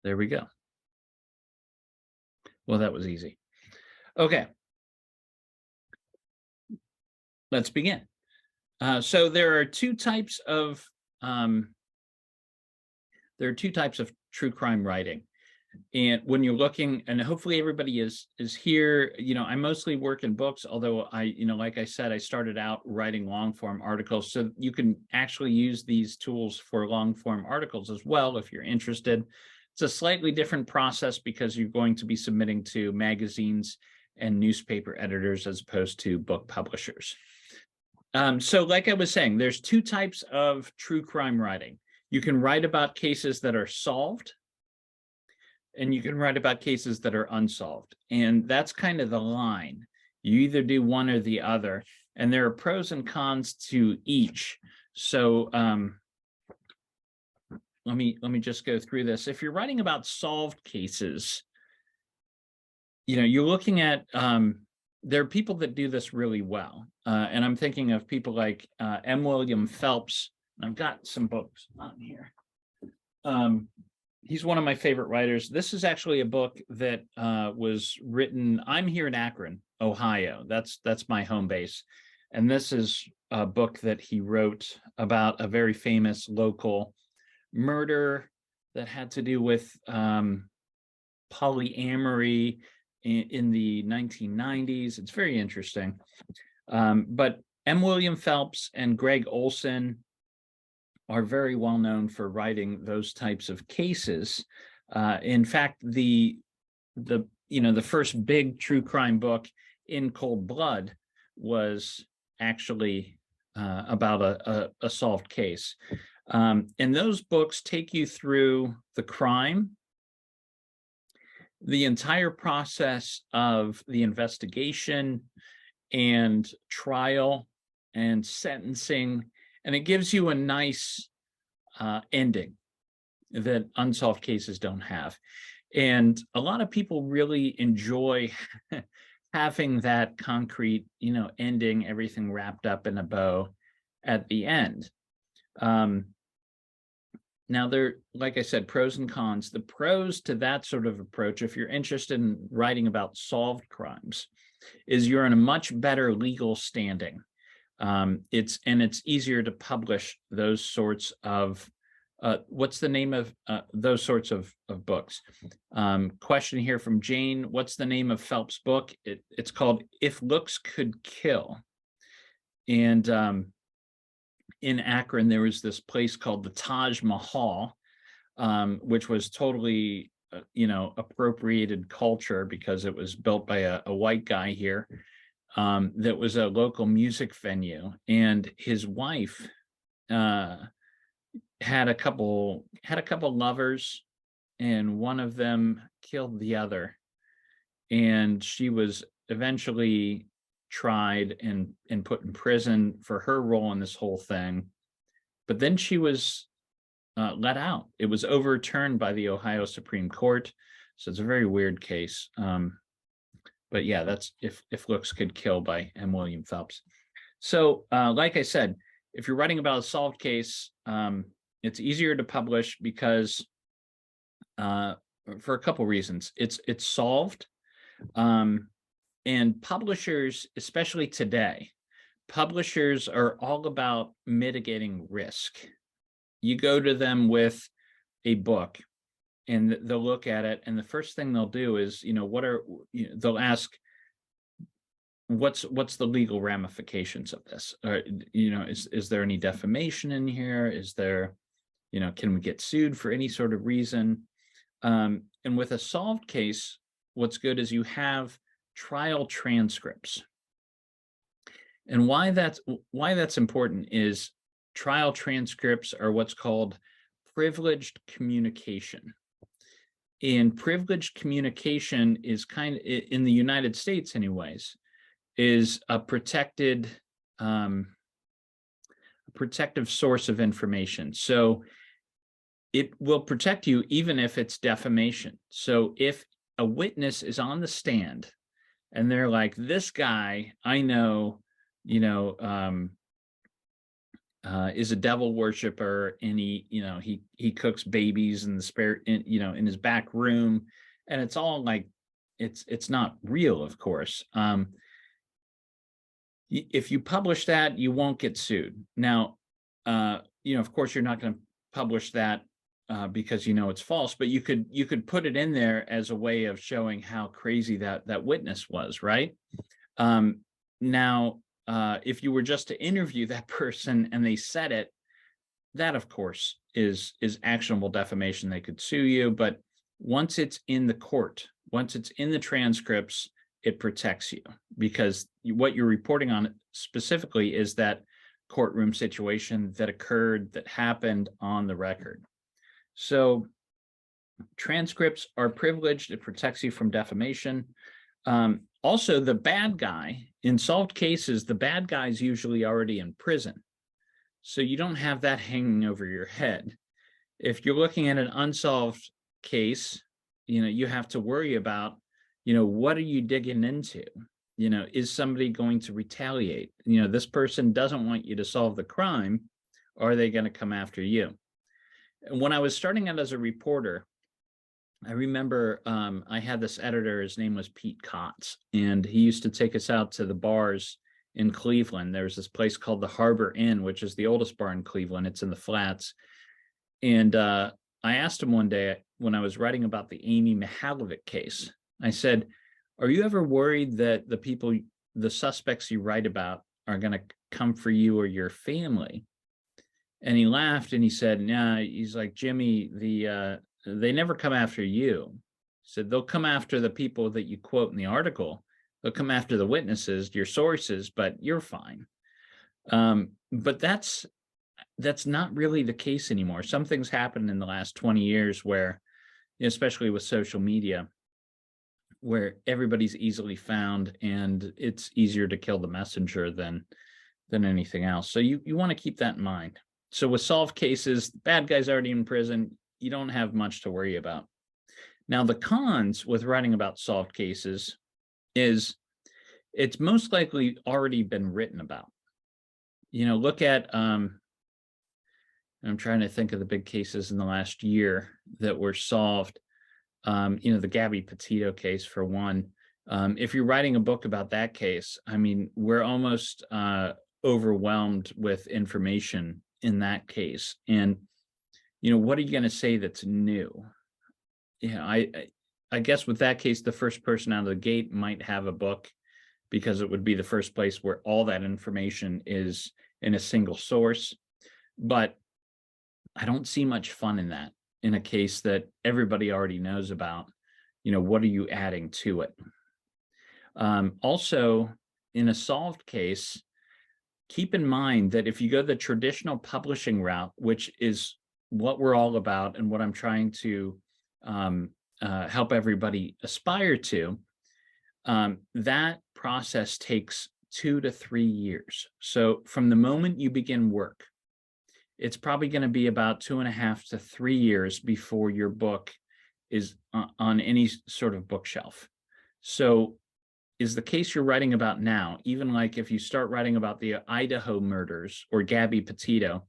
There we go. Well, that was easy. Okay. Let's begin. So there are two types of true crime writing. And when you're looking, and hopefully everybody is here, I mostly work in books, although I, like I said, I started out writing long form articles. So you can actually use these tools for long form articles as well if you're interested. It's a slightly different process because you're going to be submitting to magazines and newspaper editors as opposed to book publishers. So like I was saying, there's two types of true crime writing. You can write about cases that are solved, and you can write about cases that are unsolved. And that's kind of the line. You either do one or the other, and there are pros and cons to each. So let me just go through this. If you're writing about solved cases, you're looking at there are people that do this really well. And I'm thinking of people like M. William Phelps. I've got some books on here. He's one of my favorite writers. This is actually a book that was written. I'm here in Akron, Ohio. That's my home base. And this is a book that he wrote about a very famous local murder that had to do with polyamory in the 1990s. It's very interesting. But M. William Phelps and Greg Olson are very well known for writing those types of cases. In fact, the first big true crime book, In Cold Blood, was actually about a solved case. And those books take you through the crime, the entire process of the investigation and trial and sentencing, and it gives you a nice ending that unsolved cases don't have. And a lot of people really enjoy having that concrete, ending, everything wrapped up in a bow at the end. Now, like I said, pros and cons. The pros to that sort of approach, if you're interested in writing about solved crimes, is you're in a much better legal standing. It's easier to publish those sorts of what's the name of those sorts of books? Question here from Jane. What's the name of Phelps' book? It's called If Looks Could Kill. And in Akron, there was this place called the Taj Mahal, which was totally, appropriated culture because it was built by a white guy here. That was a local music venue, and his wife had a couple lovers, and one of them killed the other, and she was eventually tried and put in prison for her role in this whole thing. But then she was let out. It was overturned by the Ohio Supreme Court, so it's a very weird case. But yeah, that's If Looks Could Kill by M. William Phelps. So like I said, if you're writing about a solved case, it's easier to publish because for a couple reasons. It's solved, and publishers, especially today, publishers are all about mitigating risk. You go to them with a book, and they'll look at it, and the first thing they'll do is, they'll ask, what's the legal ramifications of this? Or, is there any defamation in here? Is there, can we get sued for any sort of reason? And with a solved case, what's good is you have trial transcripts. And why that's important is trial transcripts are what's called privileged communication. And privileged communication is kind of, in the United States anyways, is a protective source of information. So it will protect you even if it's defamation. So if a witness is on the stand and they're like, this guy, I know, is a devil worshiper, and he cooks babies in the spare, in his back room, and it's all like, it's not real, of course. If you publish that, you won't get sued. Now, of course, you're not going to publish that because it's false, but you could put it in there as a way of showing how crazy that witness was, right? Now, if you were just to interview that person and they said it, that of course is actionable defamation. They could sue you, but once it's in the court, once it's in the transcripts, it protects you, because what you're reporting on specifically is that courtroom situation that occurred, that happened on the record. So transcripts are privileged. It protects you from defamation. Also, the bad guy, in solved cases, the bad guy is usually already in prison. So you don't have that hanging over your head. If you're looking at an unsolved case, you have to worry about, what are you digging into? Is somebody going to retaliate? This person doesn't want you to solve the crime. Or are they going to come after you? And when I was starting out as a reporter, I remember I had this editor, his name was Pete Kotz, and he used to take us out to the bars in Cleveland. There's this place called the Harbor Inn, which is the oldest bar in Cleveland. It's in the Flats. And I asked him one day when I was writing about the Amy Mihalovic case, I said, are you ever worried that the suspects you write about are going to come for you or your family? And he laughed and he said, nah, he's like, Jimmy, they never come after you. He said, they'll come after the people that you quote in the article. They'll come after the witnesses, your sources, but you're fine. But that's not really the case anymore. Some things happened in the last 20 years where, especially with social media, where everybody's easily found and it's easier to kill the messenger than anything else. So you want to keep that in mind. So with solved cases, the bad guy's already in prison. You don't have much to worry about. Now, the cons with writing about solved cases is it's most likely already been written about. Look at, I'm trying to think of the big cases in the last year that were solved. The Gabby Petito case, for one. If you're writing a book about that case, we're almost overwhelmed with information in that case. And, what are you going to say that's new? I guess with that case, the first person out of the gate might have a book, because it would be the first place where all that information is in a single source. But I don't see much fun in that, in a case that everybody already knows about. What are you adding to it? Also, in a solved case, keep in mind that if you go the traditional publishing route, which is what we're all about and what I'm trying to help everybody aspire to, that process takes 2 to 3 years. So from the moment you begin work, it's probably going to be about 2.5 to 3 years before your book is on any sort of bookshelf. So is the case you're writing about now, even like if you start writing about the Idaho murders or Gabby Petito,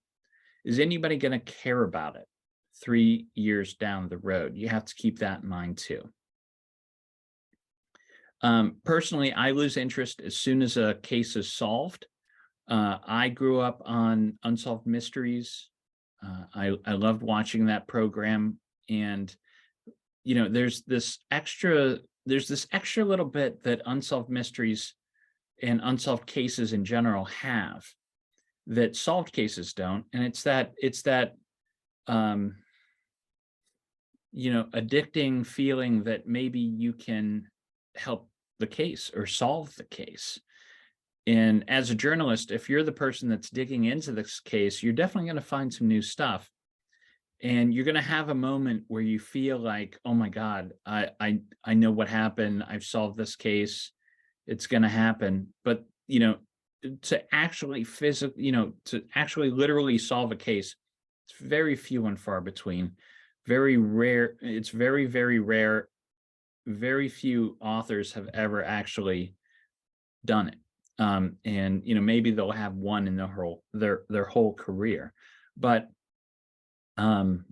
is anybody going to care about it 3 years down the road? You have to keep that in mind too. Personally, I lose interest as soon as a case is solved. I grew up on Unsolved Mysteries. I loved watching that program, and there's this extra little bit that Unsolved Mysteries and unsolved cases in general have that solved cases don't, and it's that addicting feeling that maybe you can help the case or solve the case. And as a journalist, if you're the person that's digging into this case, you're definitely going to find some new stuff. And you're going to have a moment where you feel like, oh my God, I know what happened. I've solved this case. It's going to happen. But, to actually literally solve a case, it's very few and far between. Very rare. It's very, very rare. Very few authors have ever actually done it. And maybe they'll have one in their whole career. But I'm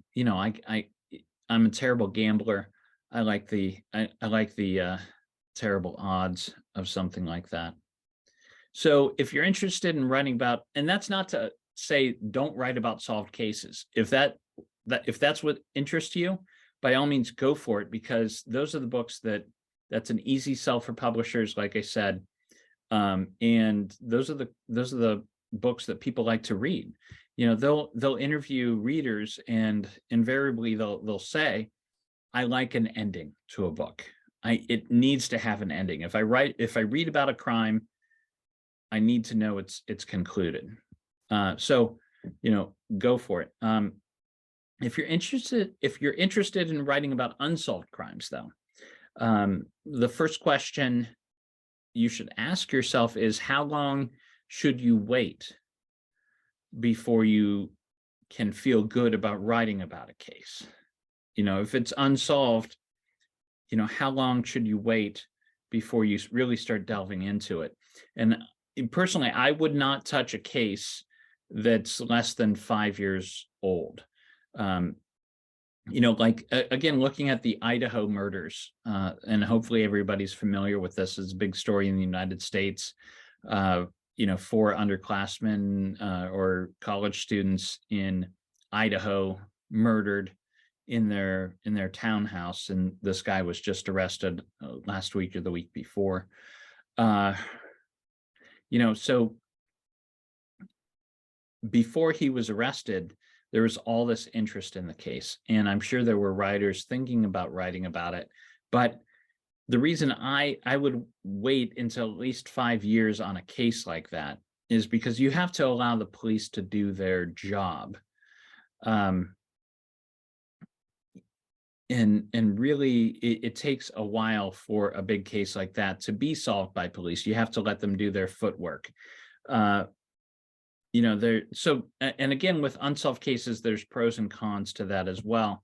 a terrible gambler. I like the terrible odds of something like that. So if you're interested in writing about, and that's not to say don't write about solved cases. If that's what interests you, by all means go for it, because those are the books that's an easy sell for publishers, like I said. And those are the books that people like to read. They'll interview readers, and invariably they'll say, I like an ending to a book. It needs to have an ending. If I read about a crime, I need to know it's concluded. So go for it. If you're interested in writing about unsolved crimes, though, the first question you should ask yourself is, how long should you wait before you can feel good about writing about a case? If it's unsolved, how long should you wait before you really start delving into it? And personally, I would not touch a case that's less than 5 years old. Again, looking at the Idaho murders, and hopefully everybody's familiar with this. It's a big story in the United States. 4 underclassmen or college students in Idaho murdered in their townhouse, and this guy was just arrested last week or the week before. So before he was arrested, there was all this interest in the case, and I'm sure there were writers thinking about writing about it. But the reason I would wait until at least 5 years on a case like that is because you have to allow the police to do their job. And really, it takes a while for a big case like that to be solved by police. You have to let them do their footwork. And again, with unsolved cases, there's pros and cons to that as well.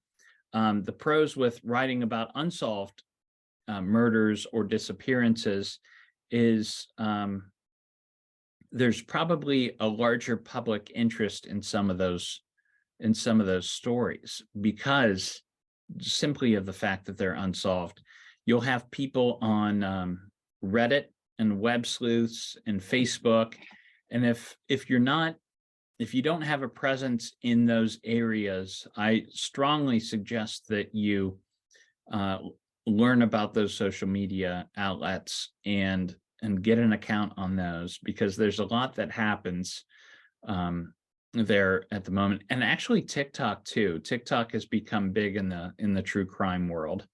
The pros with writing about unsolved murders or disappearances is there's probably a larger public interest in some of those stories, because simply of the fact that they're unsolved. You'll have people on Reddit and web sleuths and Facebook, and if you don't have a presence in those areas, I strongly suggest that you learn about those social media outlets and get an account on those, because there's a lot that happens there at the moment. And actually TikTok too. TikTok has become big in the true crime world.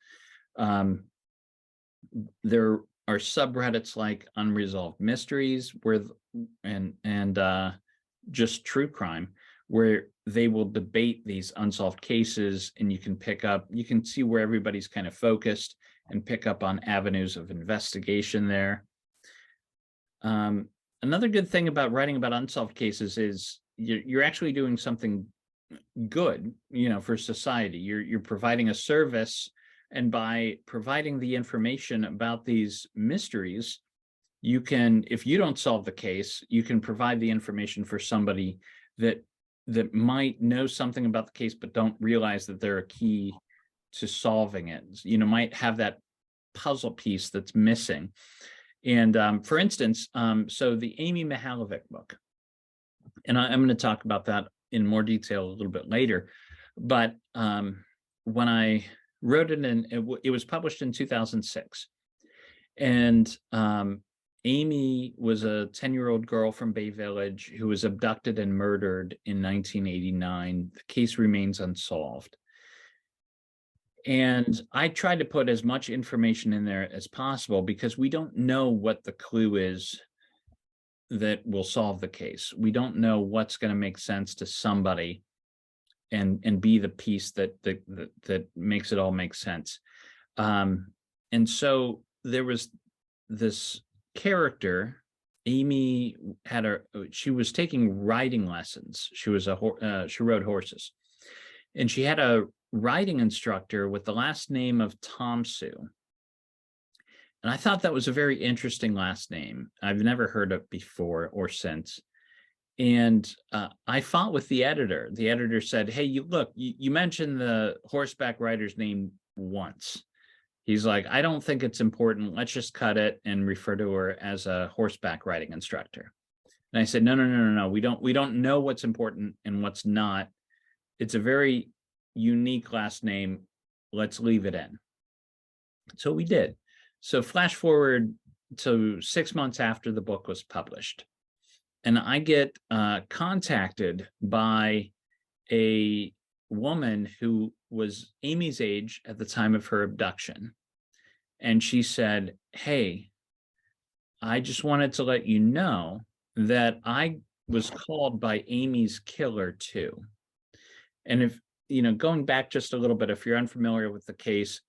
There are subreddits like Unsolved Mysteries and just true crime, where they will debate these unsolved cases, and you can see where everybody's kind of focused and pick up on avenues of investigation there. Another good thing about writing about unsolved cases is you're actually doing something good, for society. You're providing a service, and by providing the information about these mysteries, you can, if you don't solve the case, you can provide the information for somebody that might know something about the case but don't realize that they're a key to solving it. Might have that puzzle piece that's missing. And for instance, so the Amy Mihalovic book, and I'm going to talk about that in more detail a little bit later. But when I wrote it, it was published in 2006. And Amy was a 10-year-old girl from Bay Village who was abducted and murdered in 1989. The case remains unsolved. And I tried to put as much information in there as possible, because we don't know what the clue is that will solve the case. We don't know what's going to make sense to somebody and be the piece that makes it all make sense. And so there was this character. Amy she was taking riding lessons. She rode horses, and she had a riding instructor with the last name of Tomsu. And I thought that was a very interesting last name. I've never heard it before or since. And I fought with the editor. The editor said, hey, you mentioned the horseback rider's name once. He's like, I don't think it's important. Let's just cut it and refer to her as a horseback riding instructor. And I said, no. We don't know what's important and what's not. It's a very unique last name. Let's leave it in. So we did. So flash forward to 6 months after the book was published. And I get contacted by a woman who was Amy's age at the time of her abduction. And she said, hey, I just wanted to let you know that I was called by Amy's killer too. And if, going back just a little bit, if you're unfamiliar with the case,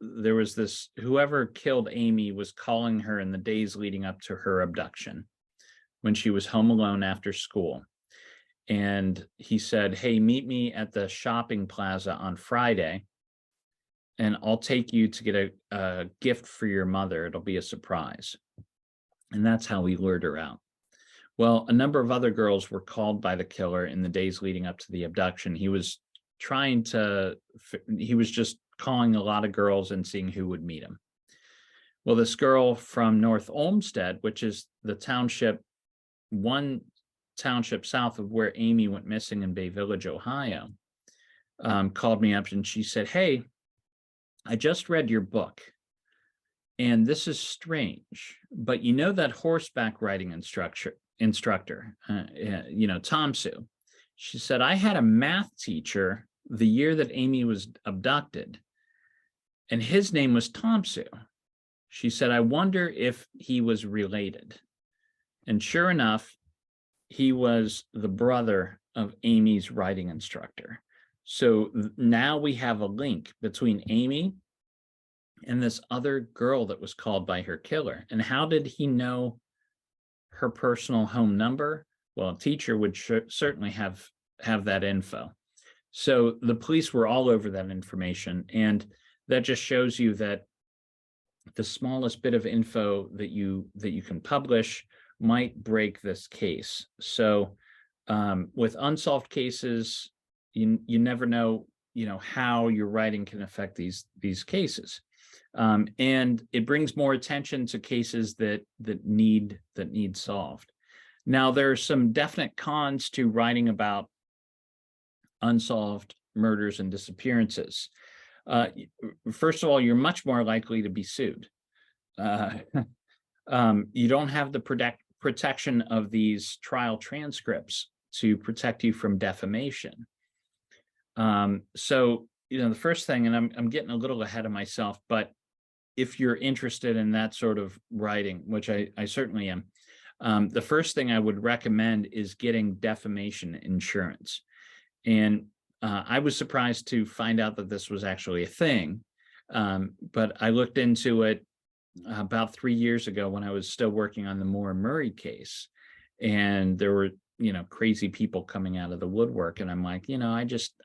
there was this, whoever killed Amy was calling her in the days leading up to her abduction when she was home alone after school. And he said, hey, meet me at the shopping plaza on Friday, and I'll take you to get a gift for your mother. It'll be a surprise. And that's how we lured her out. Well, a number of other girls were called by the killer in the days leading up to the abduction. He was just calling a lot of girls and seeing who would meet him. Well, this girl from North Olmsted, which is the one township south of where Amy went missing in Bay Village, Ohio, called me up and she said, hey, I just read your book and this is strange, but you know that horseback riding instructor, Tom Sue. She said, I had a math teacher the year that Amy was abducted, and his name was Tom Sue. She said, I wonder if he was related. And sure enough, he was the brother of Amy's riding instructor. So now we have a link between Amy and this other girl that was called by her killer. And how did he know her personal home number? Well, a teacher would certainly have that info. So the police were all over that information. And that just shows you that the smallest bit of info that you can publish might break this case. So with unsolved cases, you never know, how your writing can affect these cases. And it brings more attention to cases that need solved. Now, there are some definite cons to writing about unsolved murders and disappearances. First of all, you're much more likely to be sued. You don't have the protection of these trial transcripts to protect you from defamation. So, the first thing, and I'm getting a little ahead of myself, but if you're interested in that sort of writing, which I certainly am, the first thing I would recommend is getting defamation insurance. And I was surprised to find out that this was actually a thing, but I looked into it about 3 years ago when I was still working on the Maura Murray case, and there were crazy people coming out of the woodwork, and I'm like,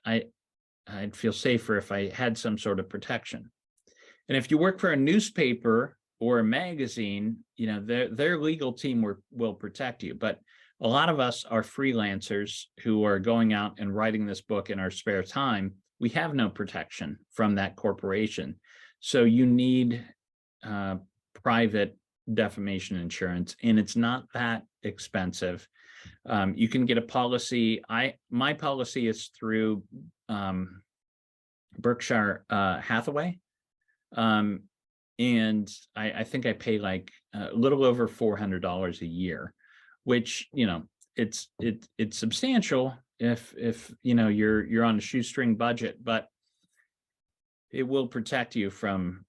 I'd feel safer if I had some sort of protection. And if you work for a newspaper or a magazine, their legal team will protect you. But a lot of us are freelancers who are going out and writing this book in our spare time. We have no protection from that corporation. So you need private defamation insurance, and it's not that expensive. You can get a policy. My policy is through Berkshire Hathaway. And I think I pay like a little over $400 a year, which, it's substantial if you're on a shoestring budget, but it will protect you from,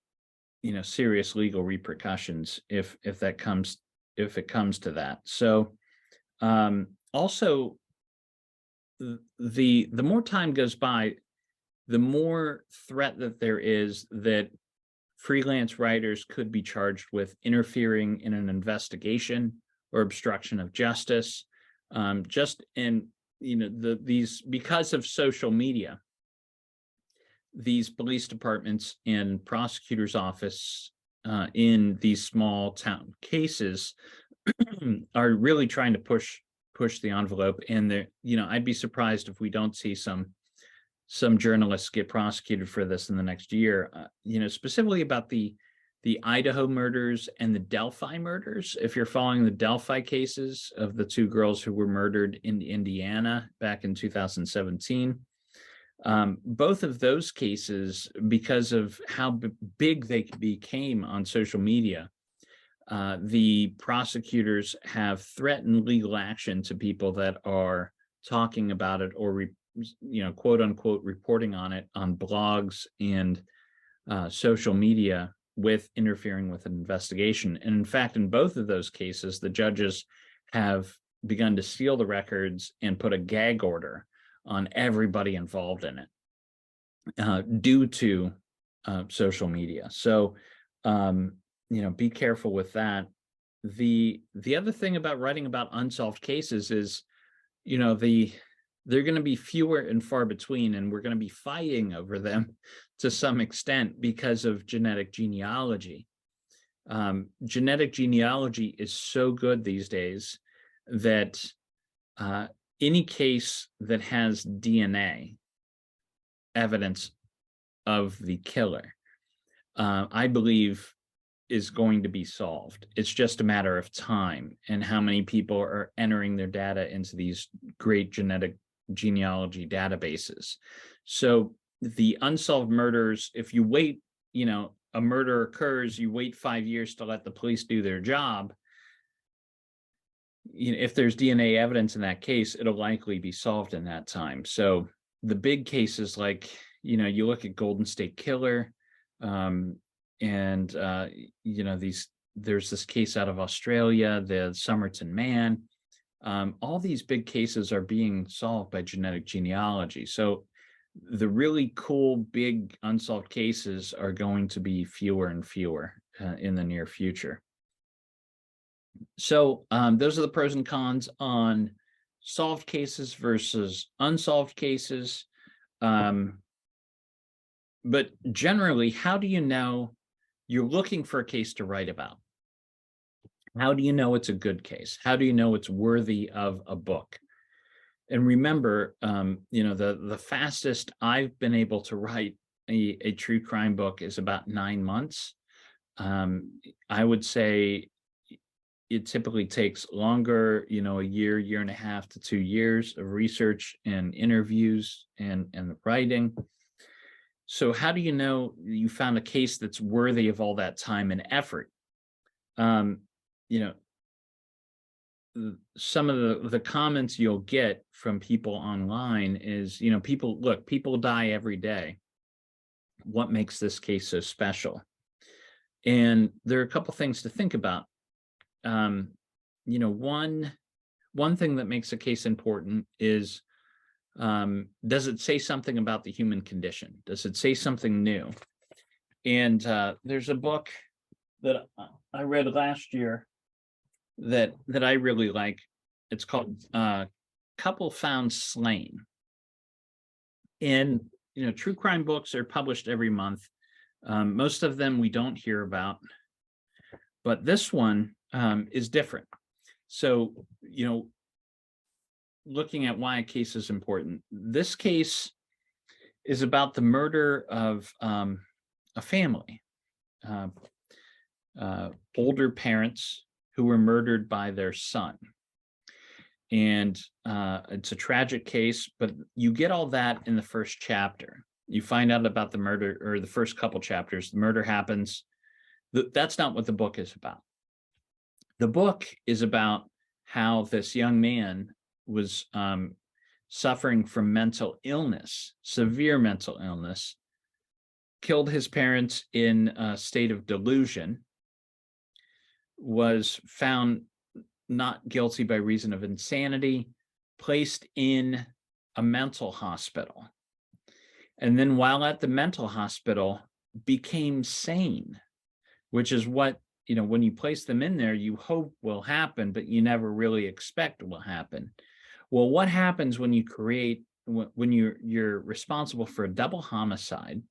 serious legal repercussions if it comes to that. So, also the more time goes by, the more threat that there is that freelance writers could be charged with interfering in an investigation or obstruction of justice. Just in, because of social media, these police departments and prosecutors' in these small town cases are really trying to push the envelope. And there, I'd be surprised if we don't see some journalists get prosecuted for this in the next year. Specifically about the Idaho murders and the Delphi murders. If you're following the Delphi cases of the two girls who were murdered in Indiana back in 2017, both of those cases, because of how big they became on social media, the prosecutors have threatened legal action to people that are talking about it or, quote unquote, reporting on it on blogs and social media with interfering with an investigation. And in fact, in both of those cases, the judges have begun to seal the records and put a gag order on everybody involved in it due to social media. So, be careful with that. The other thing about writing about unsolved cases is, they're going to be fewer and far between, and we're going to be fighting over them to some extent because of genetic genealogy. Genetic genealogy is so good these days that any case that has DNA evidence of the killer, I believe, is going to be solved. It's just a matter of time and how many people are entering their data into these great genetic genealogy databases. So the unsolved murders, if you wait, a murder occurs, you wait 5 years to let the police do their job. If there's DNA evidence in that case, it'll likely be solved in that time. So the big cases, like, you look at Golden State Killer, and there's this case out of Australia, the Somerton Man. All these big cases are being solved by genetic genealogy. So the really cool, big unsolved cases are going to be fewer and fewer in the near future. So those are the pros and cons on solved cases versus unsolved cases. But generally, how do you know you're looking for a case to write about? How do you know it's a good case? How do you know it's worthy of a book? And remember, the fastest I've been able to write a true crime book is about 9 months. I would say it typically takes longer, a year and a half to 2 years of research and interviews and the writing. So how do you know you found a case that's worthy of all that time and effort? Some of the comments you'll get from people online is, people die every day. What makes this case so special? And there are a couple things to think about. One thing that makes a case important is, does it say something about the human condition? Does it say something new? And there's a book that I read last year that I really like. It's called Couple Found Slain. And true crime books are published every month. Most of them we don't hear about, but this one is different. So looking at why a case is important, this case is about the murder of a family, older parents who were murdered by their son. And it's a tragic case, but you get all that in the first chapter. You find out about the murder, or the first couple chapters. The murder happens. That's not what the book is about. The book is about how this young man was suffering from mental illness, severe mental illness, killed his parents in a state of delusion, was found not guilty by reason of insanity, placed in a mental hospital. And then while at the mental hospital, became sane, which is what, when you place them in there, you hope will happen, but you never really expect will happen. Well, what happens when you create, when you're responsible for a double homicide,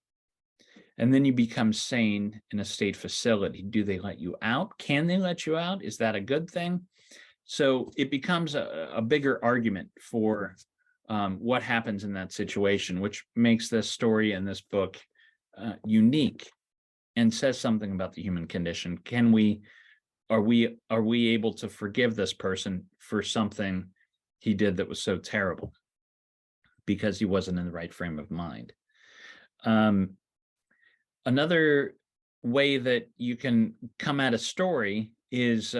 and then you become sane in a state facility. Do they let you out? Can they let you out? Is that a good thing? So it becomes a bigger argument for what happens in that situation, which makes this story and this book unique and says something about the human condition. Are we able to forgive this person for something he did that was so terrible because he wasn't in the right frame of mind? Another way that you can come at a story is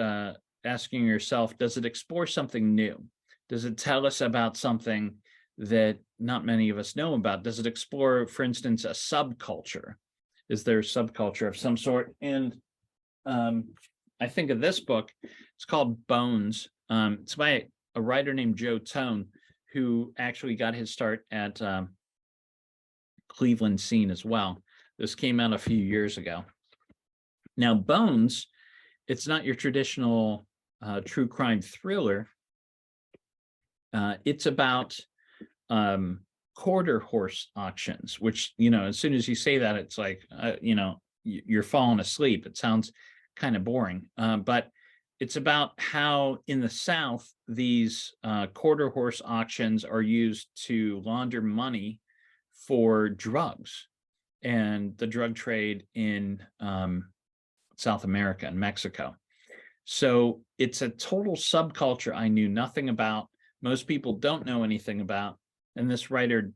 asking yourself, does it explore something new? Does it tell us about something that not many of us know about? Does it explore, for instance, a subculture? Is there a subculture of some sort? And I think of this book, it's called Bones. It's by a writer named Joe Tone, who actually got his start at Cleveland Scene as well. This came out a few years ago. Now, Bones, it's not your traditional true crime thriller. It's about quarter horse auctions, which, as soon as you say that, it's like, you're falling asleep. It sounds kind of boring, but it's about how in the South, these quarter horse auctions are used to launder money for drugs and the drug trade in South America and Mexico. So it's a total subculture I knew nothing about. Most people don't know anything about, and this writer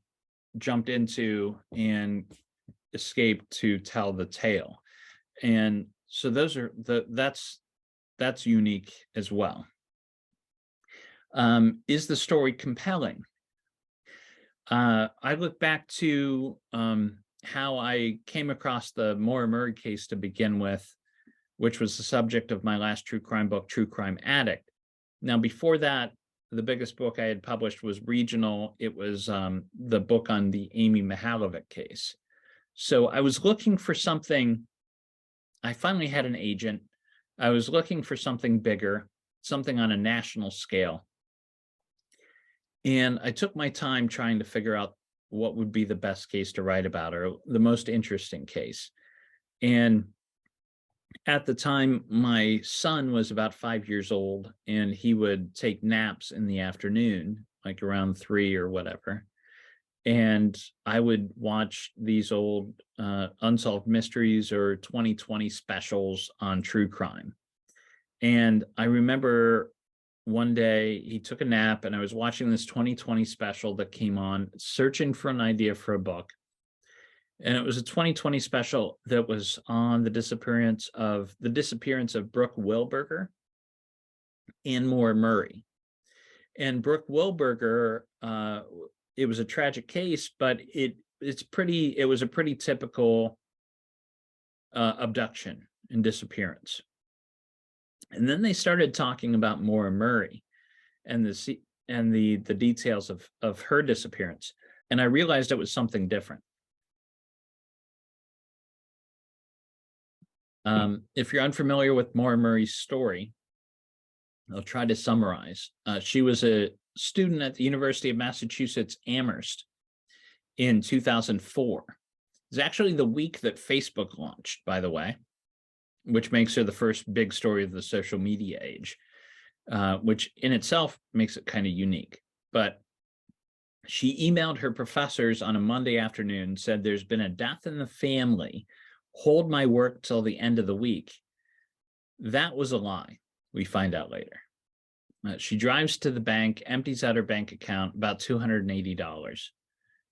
jumped into and escaped to tell the tale. And so that's unique as well. Is the story compelling? I look back to how I came across the Maura Murray case to begin with, which was the subject of my last true crime book, True Crime Addict. Now, before that, the biggest book I had published was regional. It was the book on the Amy Mihalovic case. So I was looking for something. I finally had an agent. I was looking for something bigger, something on a national scale. And I took my time trying to figure out what would be the best case to write about, or the most interesting case. And at the time, my son was about 5 years old, and he would take naps in the afternoon, like around 3 or whatever. And I would watch these old Unsolved Mysteries or 2020 specials on true crime. And I remember one day he took a nap, and I was watching this 2020 special that came on, searching for an idea for a book. And it was a 2020 special that was on the disappearance of Brooke Wilberger and Maura Murray. And Brooke Wilberger, it was a tragic case, but it was a pretty typical abduction and disappearance. And then they started talking about Maura Murray and the details of her disappearance. And I realized it was something different. If you're unfamiliar with Maura Murray's story, I'll try to summarize. She was a student at the University of Massachusetts Amherst in 2004. It's actually the week that Facebook launched, by the way, which makes her the first big story of the social media age, which in itself makes it kind of unique. But she emailed her professors on a Monday afternoon, said, "There's been a death in the family. Hold my work till the end of the week." That was a lie, we find out later. She drives to the bank, empties out her bank account, about $280,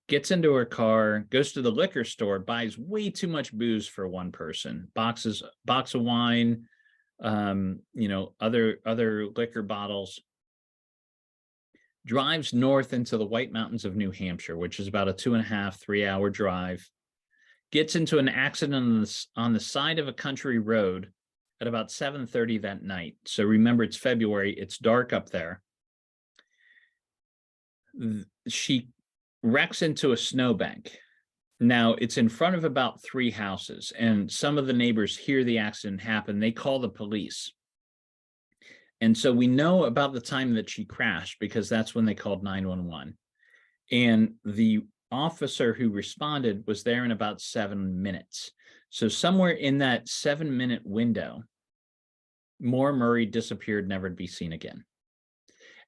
gets into her car, goes to the liquor store, buys way too much booze for one person, box of wine, other liquor bottles, drives north into the White Mountains of New Hampshire, which is about a 2.5-3 hour drive, gets into an accident on the side of a country road at about 7:30 that night. So remember, it's February, it's dark up there. She wrecks into a snowbank. Now, it's in front of about 3 houses, and some of the neighbors hear the accident happen. They call the police. And so we know about the time that she crashed because that's when they called 911. And the officer who responded was there in about 7 minutes. So somewhere in that 7-minute window, Maura Murray disappeared, never to be seen again.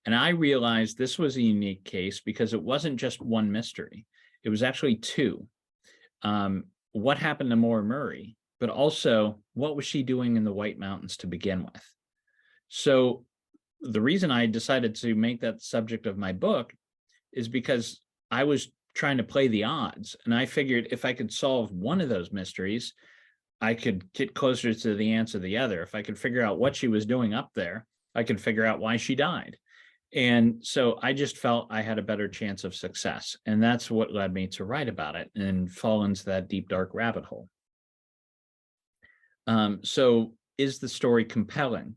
And I realized this was a unique case because it wasn't just one mystery. It was actually two. What happened to Maura Murray, but also what was she doing in the White Mountains to begin with? So the reason I decided to make that the subject of my book is because I was trying to play the odds. And I figured if I could solve one of those mysteries, I could get closer to the answer of the other. If I could figure out what she was doing up there, I could figure out why she died. And so I just felt I had a better chance of success. And that's what led me to write about it and fall into that deep, dark rabbit hole. So is the story compelling?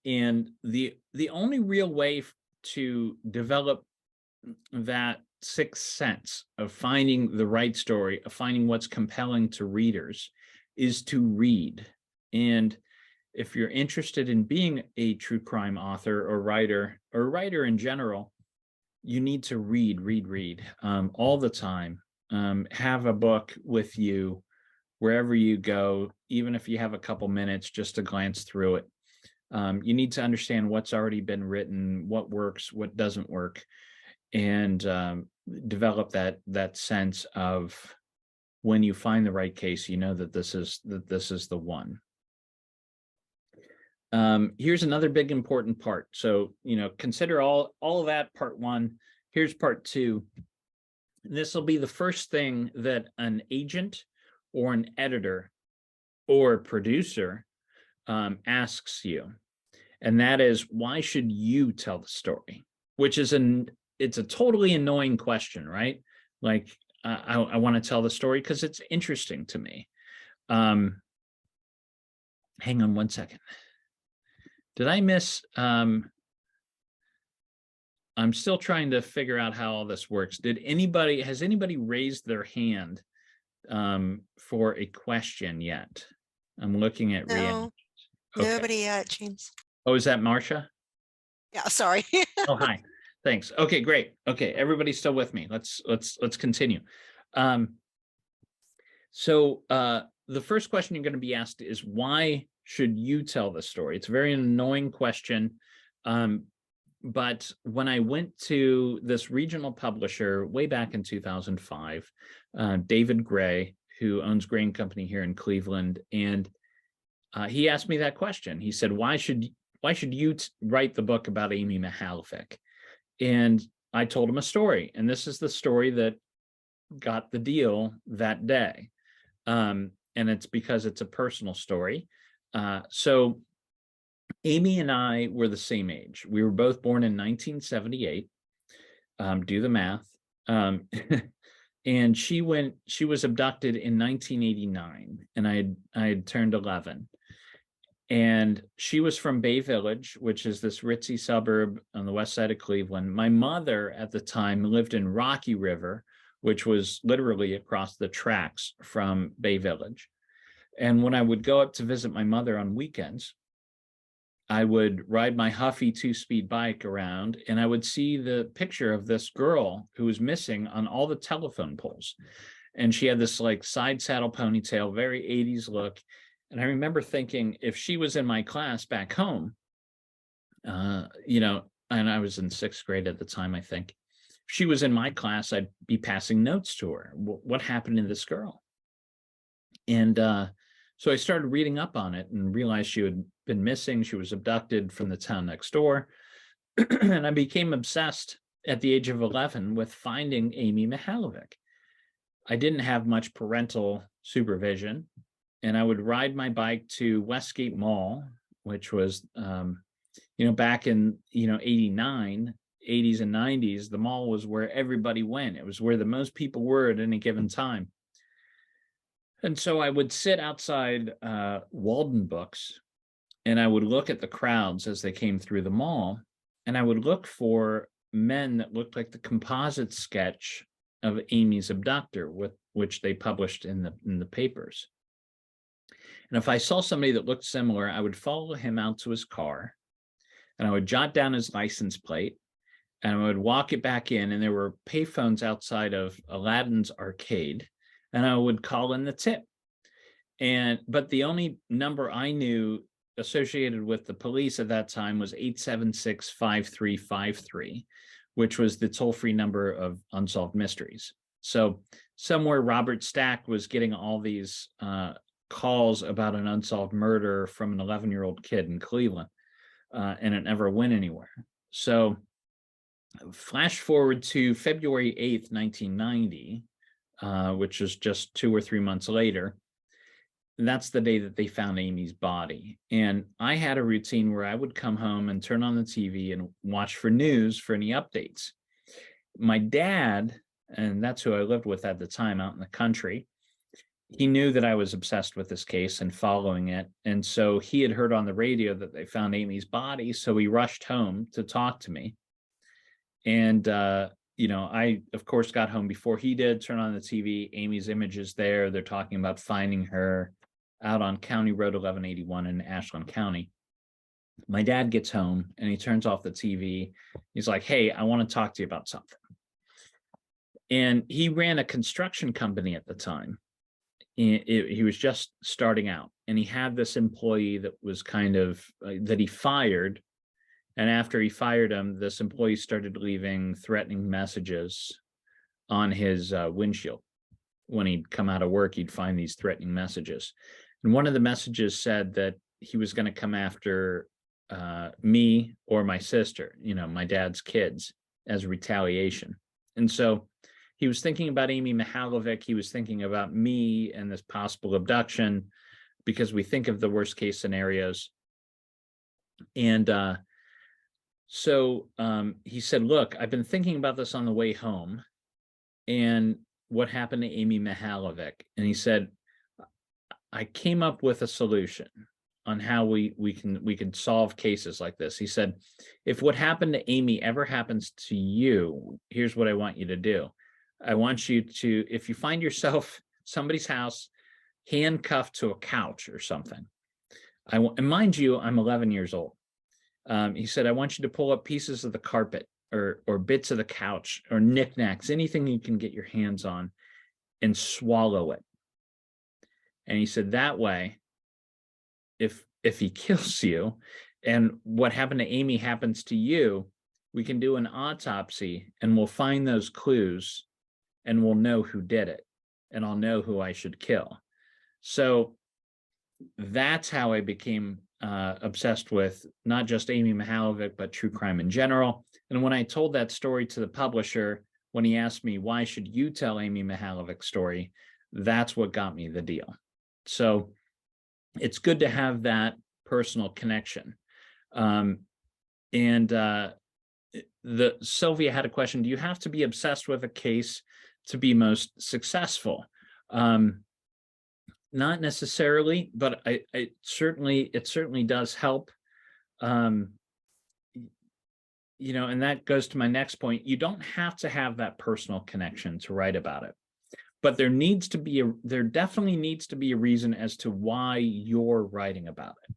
And the only real way to develop that sixth sense of finding the right story, of finding what's compelling to readers, is to read. And if you're interested in being a true crime author or writer in general, you need to read all the time. Have a book with you wherever you go, even if you have a couple minutes just to glance through it. You need to understand what's already been written, what works, what doesn't work, and develop that sense of when you find the right case, you know that this is the one. Here's another big important part. So, consider all of that part one. Here's part two. This will be the first thing that an agent or an editor or producer asks you. And that is, why should you tell the story? Which is it's a totally annoying question, right? Like, I want to tell the story because it's interesting to me. Hang on one second. Did I miss? I'm still trying to figure out how all this works. Has anybody raised their hand for a question yet? I'm looking at No, okay. Nobody yet, James. Oh, is that Marcia? Yeah, sorry. Oh, hi. Thanks. Okay, great. Okay, everybody's still with me. Let's continue. So the first question you're going to be asked is, why should you tell the story? It's a very annoying question. But when I went to this regional publisher way back in 2005, David Gray, who owns Grain Company here in Cleveland, and he asked me that question. He said, why should you write the book about Amy Mihalovic? And I told him a story. And this is the story that got the deal that day. And it's because it's a personal story. So Amy and I were the same age. We were both born in 1978. Do the math. And she was abducted in 1989, and I had turned 11. And she was from Bay Village, which is this ritzy suburb on the west side of Cleveland. My mother at the time lived in Rocky River, which was literally across the tracks from Bay Village. And when I would go up to visit my mother on weekends, I would ride my Huffy 2-speed bike around, and I would see the picture of this girl who was missing on all the telephone poles. And she had this like side saddle ponytail, very 80s look. And I remember thinking, if she was in my class back home, and I was in 6th grade at the time, I think, if she was in my class, I'd be passing notes to her. What happened to this girl? And so I started reading up on it and realized she had been missing. She was abducted from the town next door. And I became obsessed at the age of 11 with finding Amy Mihalovic. I didn't have much parental supervision. And I would ride my bike to Westgate Mall, which was, back in, 89, 80s and 90s, the mall was where everybody went. It was where the most people were at any given time. And so I would sit outside Walden Books, and I would look at the crowds as they came through the mall, and I would look for men that looked like the composite sketch of Amy's abductor, which they published in the papers. And if I saw somebody that looked similar, I would follow him out to his car, and I would jot down his license plate, and I would walk it back in, and there were payphones outside of Aladdin's arcade, and I would call in the tip. But the only number I knew associated with the police at that time was 876-5353, which was the toll-free number of Unsolved Mysteries. So somewhere Robert Stack was getting all these calls about an unsolved murder from an 11-year-old kid in Cleveland, and it never went anywhere. So flash forward to February 8th, 1990, which is just 2 or 3 months later. That's the day that they found Amy's body. And I had a routine where I would come home and turn on the TV and watch for news for any updates. My dad, and that's who I lived with at the time out in the country, he knew that I was obsessed with this case and following it. And so he had heard on the radio that they found Amy's body. So he rushed home to talk to me. And, I, of course, got home before he did, turn on the TV. Amy's image is there. They're talking about finding her out on County Road 1181 in Ashland County. My dad gets home and he turns off the TV. He's like, "Hey, I want to talk to you about something." And he ran a construction company at the time. He was just starting out, and he had this employee that was that he fired. And after he fired him, this employee started leaving threatening messages on his windshield. When he'd come out of work, he'd find these threatening messages. And one of the messages said that he was going to come after me or my sister, my dad's kids, as retaliation. And so he was thinking about Amy Mihalovic. He was thinking about me and this possible abduction, because we think of the worst case scenarios. And so he said, "Look, I've been thinking about this on the way home, and what happened to Amy Mihalovic." And he said, "I came up with a solution on how we can solve cases like this." He said, "If what happened to Amy ever happens to you, here's what I want you to do. I want you to, if you find yourself somebody's house handcuffed to a couch or something, and mind you, I'm 11 years old. He said, I want you to pull up pieces of the carpet or bits of the couch or knickknacks, anything you can get your hands on, and swallow it." And he said, that way, if he kills you and what happened to Amy happens to you, we can do an autopsy and we'll find those clues and we'll know who did it, and I'll know who I should kill. So that's how I became obsessed with not just Amy Mihalovic, but true crime in general. And when I told that story to the publisher, when he asked me, "Why should you tell Amy Mihalovic's story?" that's what got me the deal. So it's good to have that personal connection. Sylvia had a question: do you have to be obsessed with a case to be most successful? Not necessarily, but it certainly does help. And that goes to my next point. You don't have to have that personal connection to write about it, but there definitely needs to be a reason as to why you're writing about it.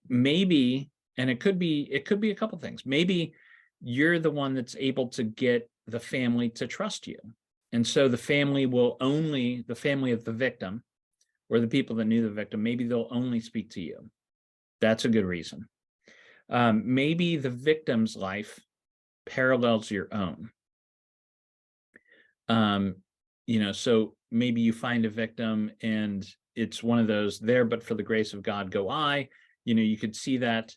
Maybe, and it could be a couple things. Maybe you're the one that's able to get the family to trust you, and so the family of the victim, or the people that knew the victim, maybe they'll only speak to you. That's a good reason. Maybe the victim's life parallels your own. So maybe you find a victim and it's one of those, there but for the grace of God go I. You could see that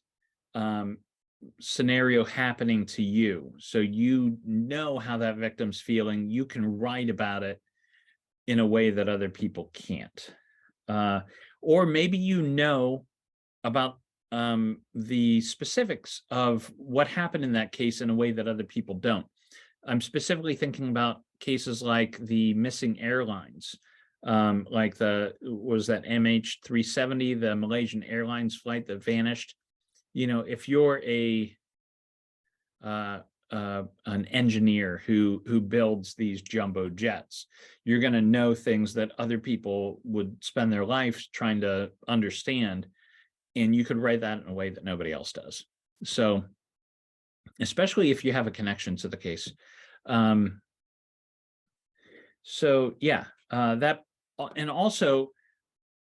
scenario happening to you. So how that victim's feeling. You can write about it in a way that other people can't. Or maybe about the specifics of what happened in that case in a way that other people don't. I'm specifically thinking about cases like the missing airlines, like was that MH370, the Malaysian Airlines flight that vanished. If you're an engineer who builds these jumbo jets, you're going to know things that other people would spend their lives trying to understand, and you could write that in a way that nobody else does. So especially if you have a connection to the case. So yeah, that, and also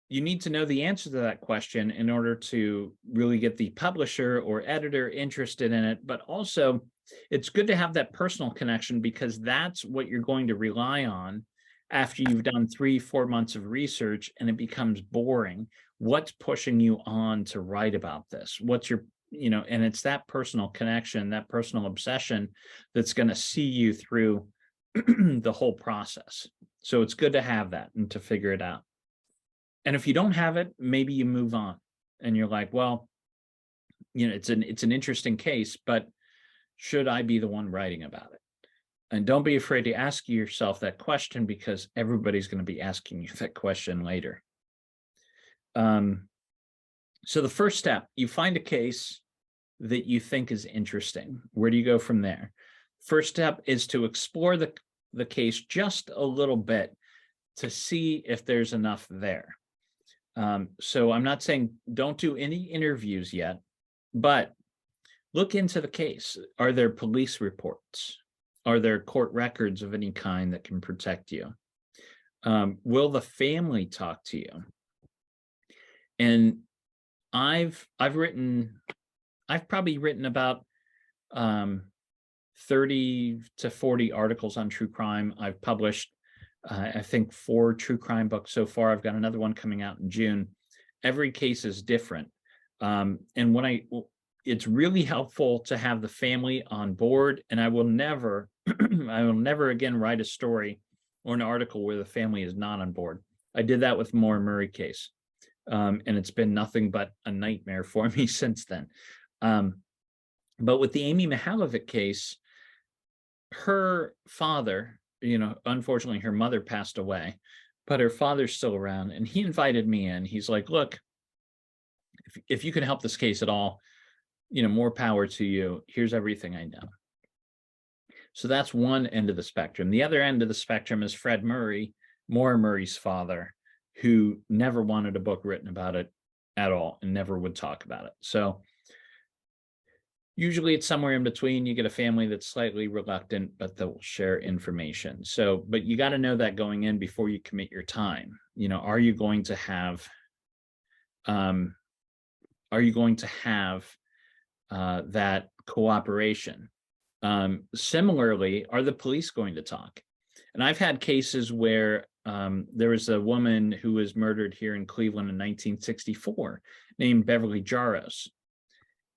you need to know the answer to that question in order to really get the publisher or editor interested in it. But also, it's good to have that personal connection, because that's what you're going to rely on after you've done 3-4 months of research and it becomes boring. What's pushing you on to write about this? What's your, and it's that personal connection, that personal obsession that's going to see you through the whole process. So it's good to have that and to figure it out. And if you don't have it, maybe you move on and you're like, well, it's an interesting case, but should I be the one writing about it? And don't be afraid to ask yourself that question, because everybody's going to be asking you that question later. So the first step, you find a case that you think is interesting. Where do you go from there? First step is to explore the case just a little bit to see if there's enough there. So I'm not saying don't do any interviews yet, but look into the case. Are there police reports? Are there court records of any kind that can protect you? Will the family talk to you? And I've probably written about 30 to 40 articles on true crime. I've published I think 4 true crime books so far. I've got another one coming out in June. Every case is different. And it's really helpful to have the family on board. And I will never again write a story or an article where the family is not on board. I did that with Maura Murray case. And it's been nothing but a nightmare for me since then. But with the Amy Mihalovic case, her father, unfortunately her mother passed away, but her father's still around, and he invited me in. He's like, look, if you can help this case at all, more power to you. Here's everything I know. So that's one end of the spectrum. The other end of the spectrum is Fred Murray, Maura Murray's father, who never wanted a book written about it at all and never would talk about it. So usually it's somewhere in between. You get a family that's slightly reluctant, but they'll share information. So, but you got to know that going in before you commit your time. Are you going to have that cooperation? Similarly, are the police going to talk? And I've had cases where there was a woman who was murdered here in Cleveland in 1964 named Beverly Jaros.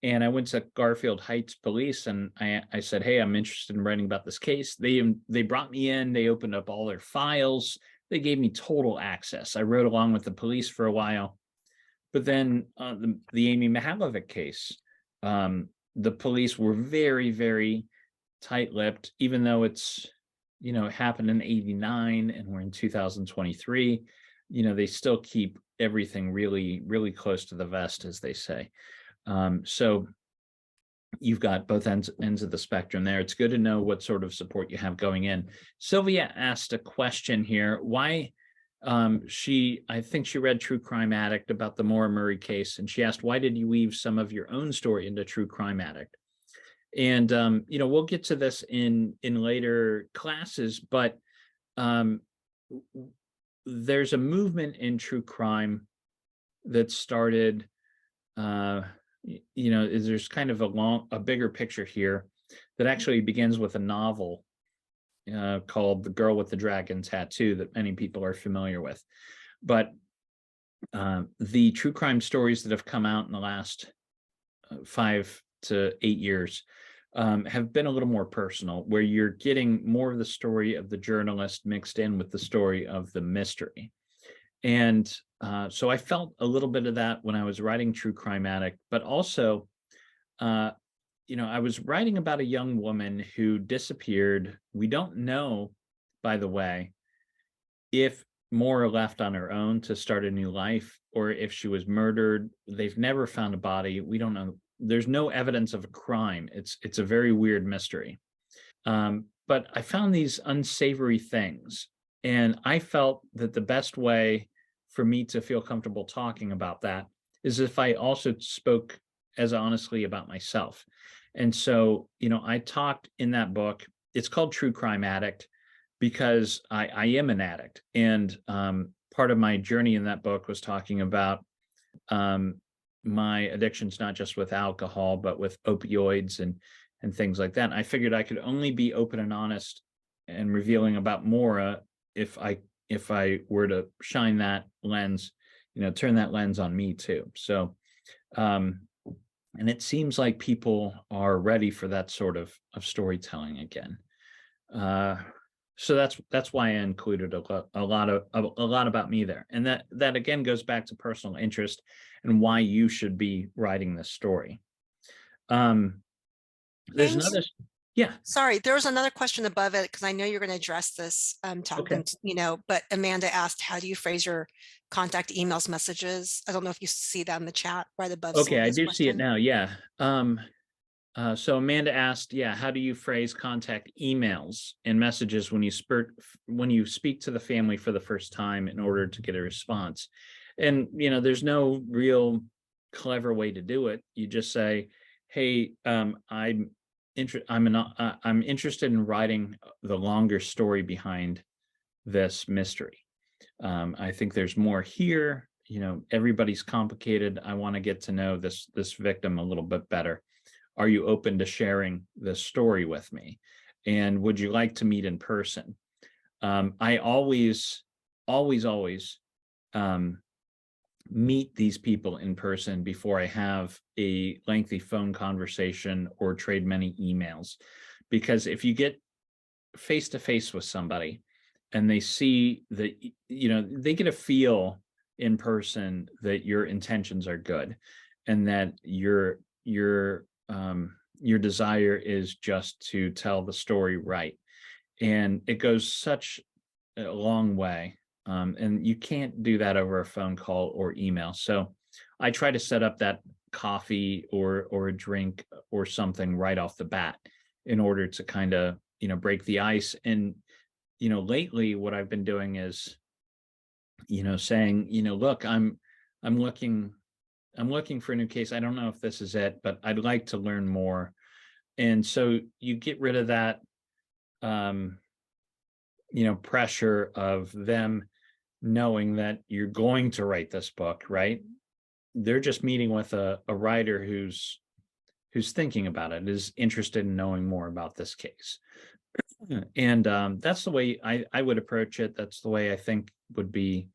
And I went to Garfield Heights Police and I said, hey, I'm interested in writing about this case. They brought me in, they opened up all their files. They gave me total access. I rode along with the police for a while. But then the Amy Mihalovic case, the police were very, very tight-lipped, even though it's, it happened in 89 and we're in 2023, they still keep everything really, really close to the vest, as they say. So you've got both ends of the spectrum there. It's good to know what sort of support you have going in. Sylvia asked a question here. Why, I think she read True Crime Addict about the Maura Murray case, and she asked, why did you weave some of your own story into True Crime Addict? And, we'll get to this in later classes, but there's a movement in true crime that started, there's kind of a bigger picture here that actually begins with a novel called The Girl with the Dragon Tattoo that many people are familiar with. But the true crime stories that have come out in the last 5 to 8 years have been a little more personal, where you're getting more of the story of the journalist mixed in with the story of the mystery. And so I felt a little bit of that when I was writing True Crime Addict, but also, I was writing about a young woman who disappeared. We don't know, by the way, if Maura left on her own to start a new life or if she was murdered. They've never found a body. We don't know. There's no evidence of a crime. It's a very weird mystery. But I found these unsavory things, and I felt that the best way for me to feel comfortable talking about that is if I also spoke as honestly about myself. And so, I talked in that book, it's called True Crime Addict because I am an addict. And part of my journey in that book was talking about um, my addictions, not just with alcohol, but with opioids and things like that. And I figured I could only be open and honest and revealing about Maura if I were to shine that lens, turn that lens on me too. So, and it seems like people are ready for that sort of storytelling again. So that's why I included a lot about me there, and that again goes back to personal interest and why you should be writing this story. There's James, another, yeah, sorry, there was another question above it because I know you're going to address this, okay, but Amanda asked, how do you phrase your contact emails messages? I don't know if you see that in the chat right above okay, I Sylvia's do see it question. now. Yeah. So Amanda asked, yeah, how do you phrase contact emails and messages when you speak to the family for the first time in order to get a response? And there's no real clever way to do it. You just say, "Hey, I'm interested in writing the longer story behind this mystery. I think there's more here. Everybody's complicated. I want to get to know this victim a little bit better. Are you open to sharing this story with me? And would you like to meet in person?" I always meet these people in person before I have a lengthy phone conversation or trade many emails. Because if you get face to face with somebody and they see that, they get a feel in person that your intentions are good and that your desire is just to tell the story right. And it goes such a long way. And you can't do that over a phone call or email. So I try to set up that coffee or a drink or something right off the bat in order to kind of, break the ice. And, lately what I've been doing is, saying, look, I'm looking I'm looking for a new case. I don't know if this is it, but I'd like to learn more. And so you get rid of that, um, pressure of them knowing that you're going to write this book, right? They're just meeting with a writer who's thinking about it, is interested in knowing more about this case. And that's the way I would approach it. That's the way I think would be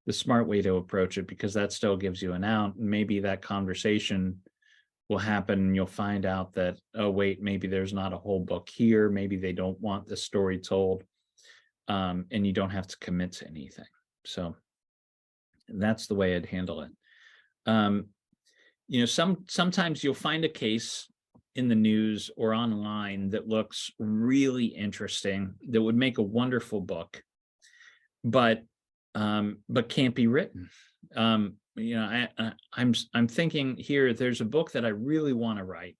the smart way to approach it, because that still gives you an out. And maybe that conversation will happen and you'll find out that, oh, wait, maybe there's not a whole book here. Maybe they don't want the story told. And you don't have to commit to anything. So that's the way I'd handle it. Sometimes you'll find a case in the news or online that looks really interesting, that would make a wonderful book, but can't be written. I'm thinking here, there's a book that I really want to write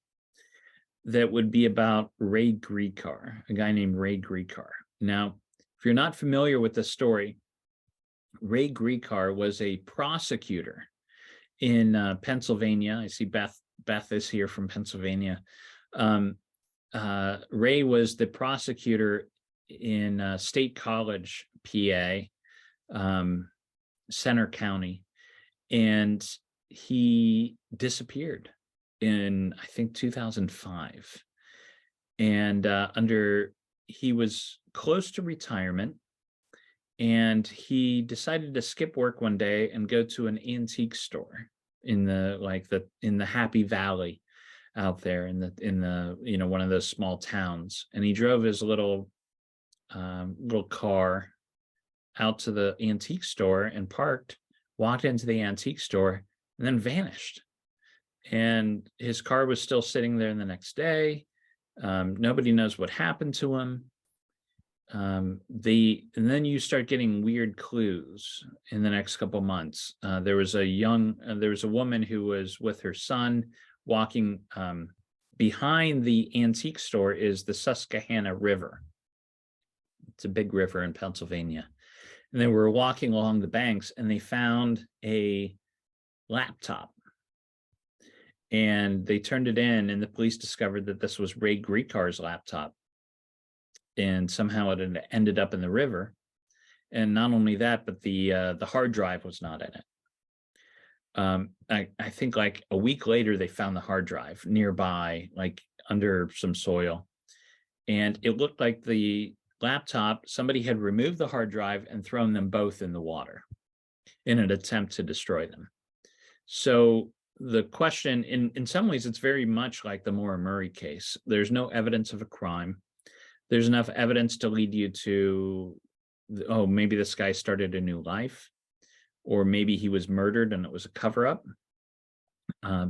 that would be about Ray Greekar, a guy named Ray Greekar. Now, if you're not familiar with the story, Ray Greekar was a prosecutor in Pennsylvania. I see Beth is here from Pennsylvania. Ray was the prosecutor in State College, PA, Center County, and he disappeared in, I think, 2005. And he was close to retirement, and he decided to skip work one day and go to an antique store in the Happy Valley out there in the one of those small towns. And he drove his little car out to the antique store and parked, walked into the antique store, and then vanished. And his car was still sitting there the next day. Nobody knows what happened to him. And then you start getting weird clues in the next couple months. There was a woman who was with her son walking. Behind the antique store is the Susquehanna River. It's a big river in Pennsylvania. And they were walking along the banks and they found a laptop. and they turned it in, and the police discovered that this was Ray Greekar's laptop, and somehow it had ended up in the river. And not only that, but the hard drive was not in it. I think like a week later, they found the hard drive nearby, like under some soil. And it looked like the laptop, somebody had removed the hard drive and thrown them both in the water in an attempt to destroy them. So the question, in some ways, it's very much like the Maura Murray case. There's no evidence of a crime. There's enough evidence to lead you to, oh, maybe this guy started a new life, or maybe he was murdered and it was a cover-up.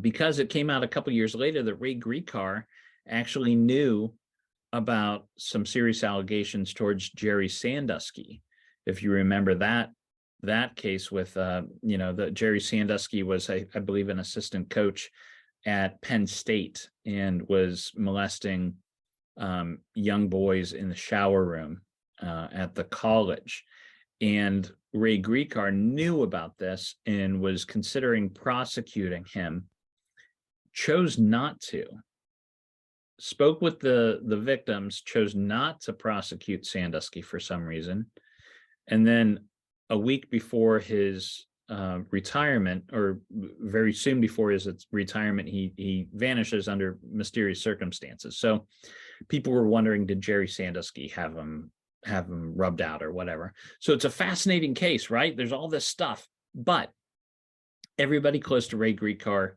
Because it came out a couple years later that Ray Greekar actually knew about some serious allegations towards Jerry Sandusky. If you remember that case with, the Jerry Sandusky was, I believe, an assistant coach at Penn State and was molesting young boys in the shower room at the college. And Ray Greekar knew about this and was considering prosecuting him, chose not to, spoke with the victims, chose not to prosecute Sandusky for some reason. And then a week before his retirement, or very soon before his retirement, he vanishes under mysterious circumstances. So people were wondering, did Jerry Sandusky have him rubbed out or whatever? So it's a fascinating case, right? There's all this stuff, but everybody close to Ray Greekar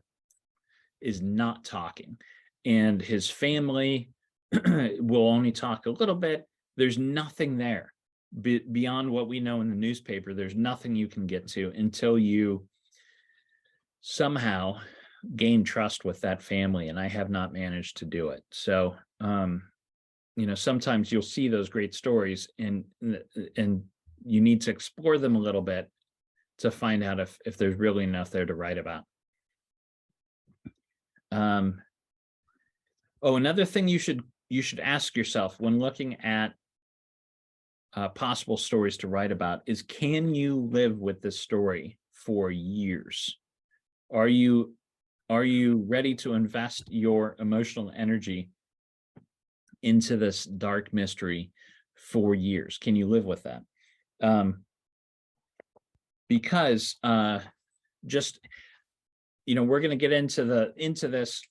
is not talking, and his family will only talk a little bit. There's nothing there beyond what we know in the newspaper. There's nothing you can get to until you somehow gain trust with that family, and I have not managed to do it. So sometimes you'll see those great stories, and you need to explore them a little bit to find out if there's really enough there to write about. Another thing you should ask yourself when looking at possible stories to write about is, can you live with this story for years? Are you ready to invest your emotional energy into this dark mystery for years? Can you live with that? Because we're going to get into this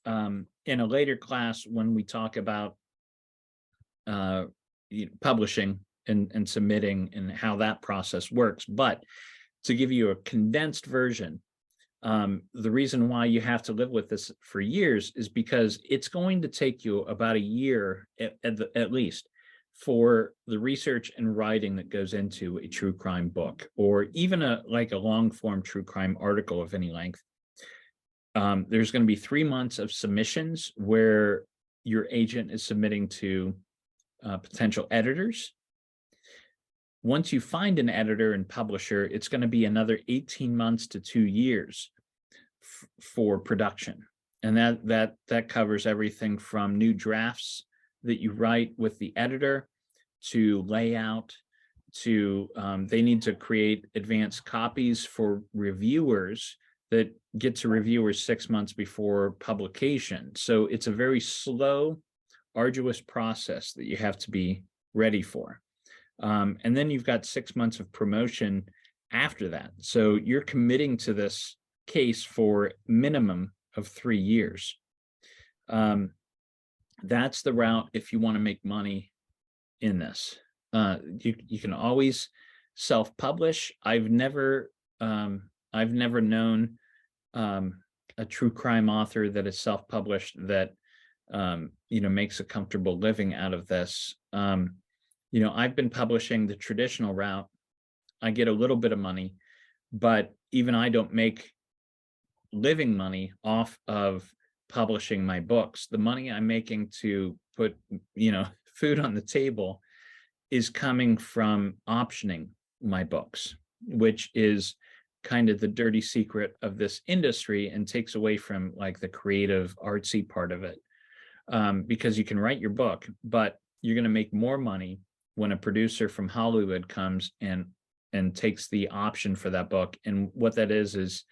in a later class when we talk about publishing and submitting and how that process works. But to give you a condensed version, the reason why you have to live with this for years is because it's going to take you about a year at least for the research and writing that goes into a true crime book, or even a long form true crime article of any length. There's going to be 3 months of submissions where your agent is submitting to potential editors. Once you find an editor and publisher, it's going to be another 18 months to 2 years for production. And that covers everything from new drafts that you write with the editor, to layout, to they need to create advanced copies for reviewers that get to reviewers 6 months before publication. So it's a very slow, arduous process that you have to be ready for. And then you've got 6 months of promotion after that. So you're committing to this case for minimum of 3 years. That's the route if you want to make money in this. You can always self-publish. I've never known a true crime author that is self-published that makes a comfortable living out of this. I've been publishing the traditional route. I get a little bit of money, but even I don't make living money off of publishing my books. The money I'm making to put, food on the table is coming from optioning my books, which is kind of the dirty secret of this industry and takes away from the creative artsy part of it. Because you can write your book, but you're going to make more money when a producer from Hollywood comes and takes the option for that book. And what that is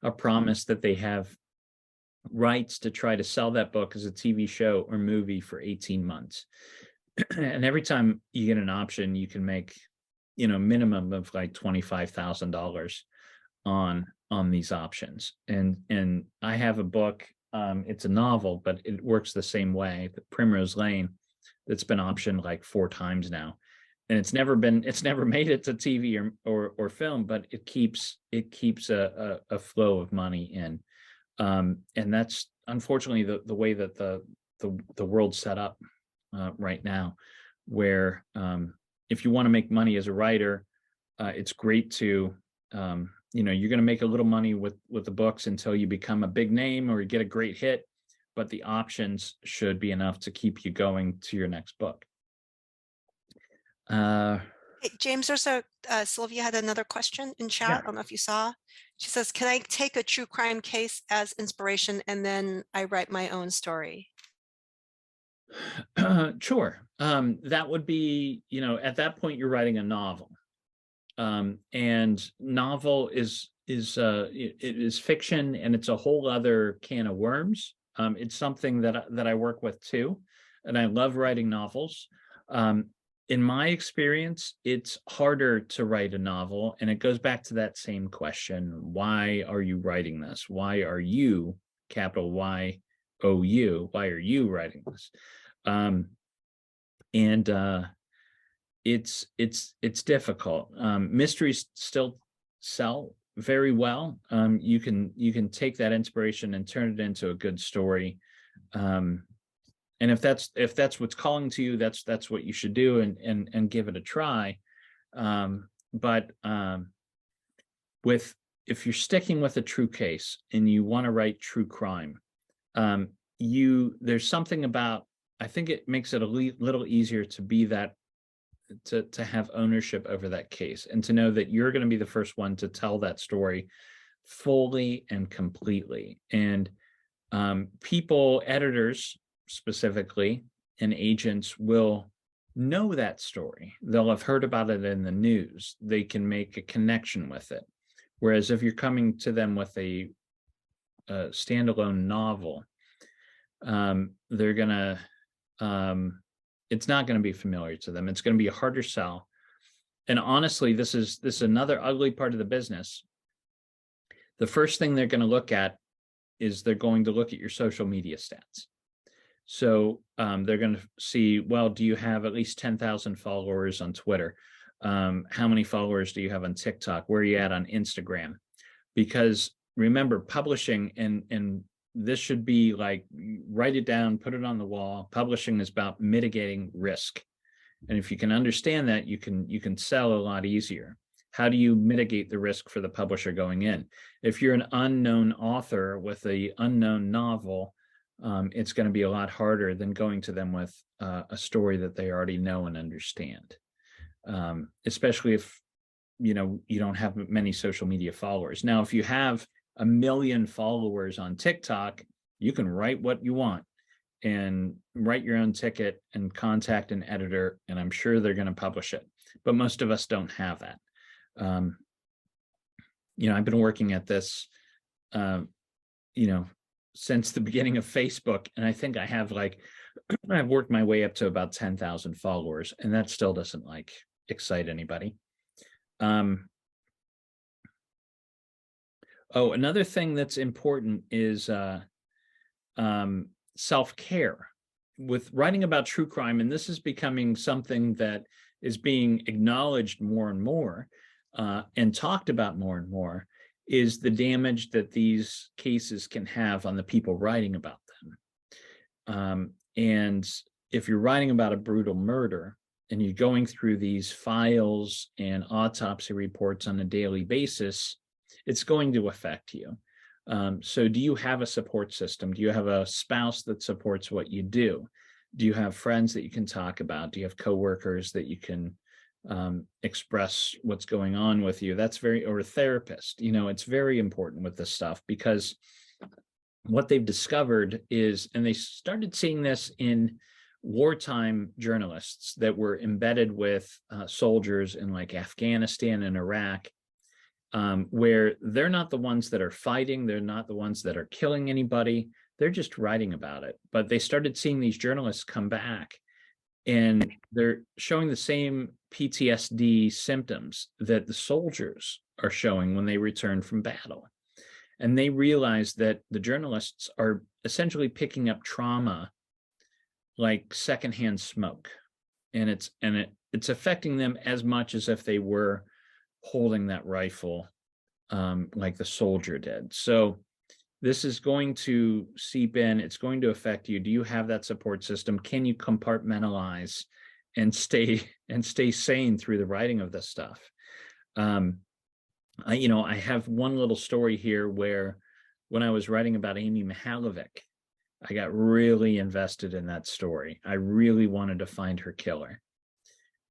a promise that they have rights to try to sell that book as a TV show or movie for 18 months. And every time you get an option, you can make, minimum of like $25,000 on these options. And I have a book, it's a novel, but it works the same way, the Primrose Lane, that's been optioned like 4 times now. And it's never made it to TV or film, but it keeps a flow of money in. And that's unfortunately the way that the world's set up right now, where if you want to make money as a writer, it's great to you're going to make a little money with the books until you become a big name or you get a great hit, but the options should be enough to keep you going to your next book. Hey, James, there's Sylvia had another question in chat. Yeah. I don't know if you saw. She says, can I take a true crime case as inspiration and then I write my own story? Sure. That would be, at that point you're writing a novel. And novel is it is fiction, and it's a whole other can of worms. It's something that I work with too, and I love writing novels. In my experience, it's harder to write a novel, and it goes back to that same question: why are you writing this? Why are you, capital Y-O-U? Why are you writing this? It's difficult. Mysteries still sell very well. You can take that inspiration and turn it into a good story. And if that's what's calling to you, that's what you should do, and give it a try. But if you're sticking with a true case and you want to write true crime, there's something about, I think it makes it a little easier to be that, to have ownership over that case, and to know that you're going to be the first one to tell that story fully and completely. And people, editors specifically, and agents will know that story. They'll have heard about it in the news. They can make a connection with it. Whereas if you're coming to them with a standalone novel, they're gonna it's not going to be familiar to them. It's going to be a harder sell. And honestly, this is another ugly part of the business. The first thing they're going to look at is they're going to look at your social media stats. So they're going to see, well, do you have at least 10,000 followers on Twitter? How many followers do you have on TikTok? Where are you at on Instagram? Because remember, publishing, and this should be like, write it down, put it on the wall. Publishing is about mitigating risk. And if you can understand that, you can sell a lot easier. How do you mitigate the risk for the publisher going in? If you're an unknown author with an unknown novel, it's going to be a lot harder than going to them with a story that they already know and understand. Especially if you don't have many social media followers. Now, if you have 1 million followers on TikTok, you can write what you want and write your own ticket and contact an editor, and I'm sure they're going to publish it. But most of us don't have that. I've been working at this, since the beginning of Facebook, and I think I have I've worked my way up to about 10,000 followers, and that still doesn't excite anybody. Another thing that's important is self-care. With writing about true crime, and this is becoming something that is being acknowledged more and more, and talked about more and more, is the damage that these cases can have on the people writing about them. And if you're writing about a brutal murder and you're going through these files and autopsy reports on a daily basis, it's going to affect you. So do you have a support system? Do you have a spouse that supports what you do? Do you have friends that you can talk about? Do you have coworkers that you can express what's going on with you? Or a therapist. It's very important with this stuff, because what they've discovered is, and they started seeing this in wartime journalists that were embedded with soldiers in Afghanistan and Iraq, where they're not the ones that are fighting, they're not the ones that are killing anybody, they're just writing about it. But they started seeing these journalists come back, and they're showing the same PTSD symptoms that the soldiers are showing when they return from battle. And they realize that the journalists are essentially picking up trauma like secondhand smoke, and it's affecting them as much as if they were holding that rifle, like the soldier did. So this is going to seep in. It's going to affect you. Do you have that support system? Can you compartmentalize and stay sane through the writing of this stuff? I have one little story here where when I was writing about Amy Mihalovic, I got really invested in that story. I really wanted to find her killer.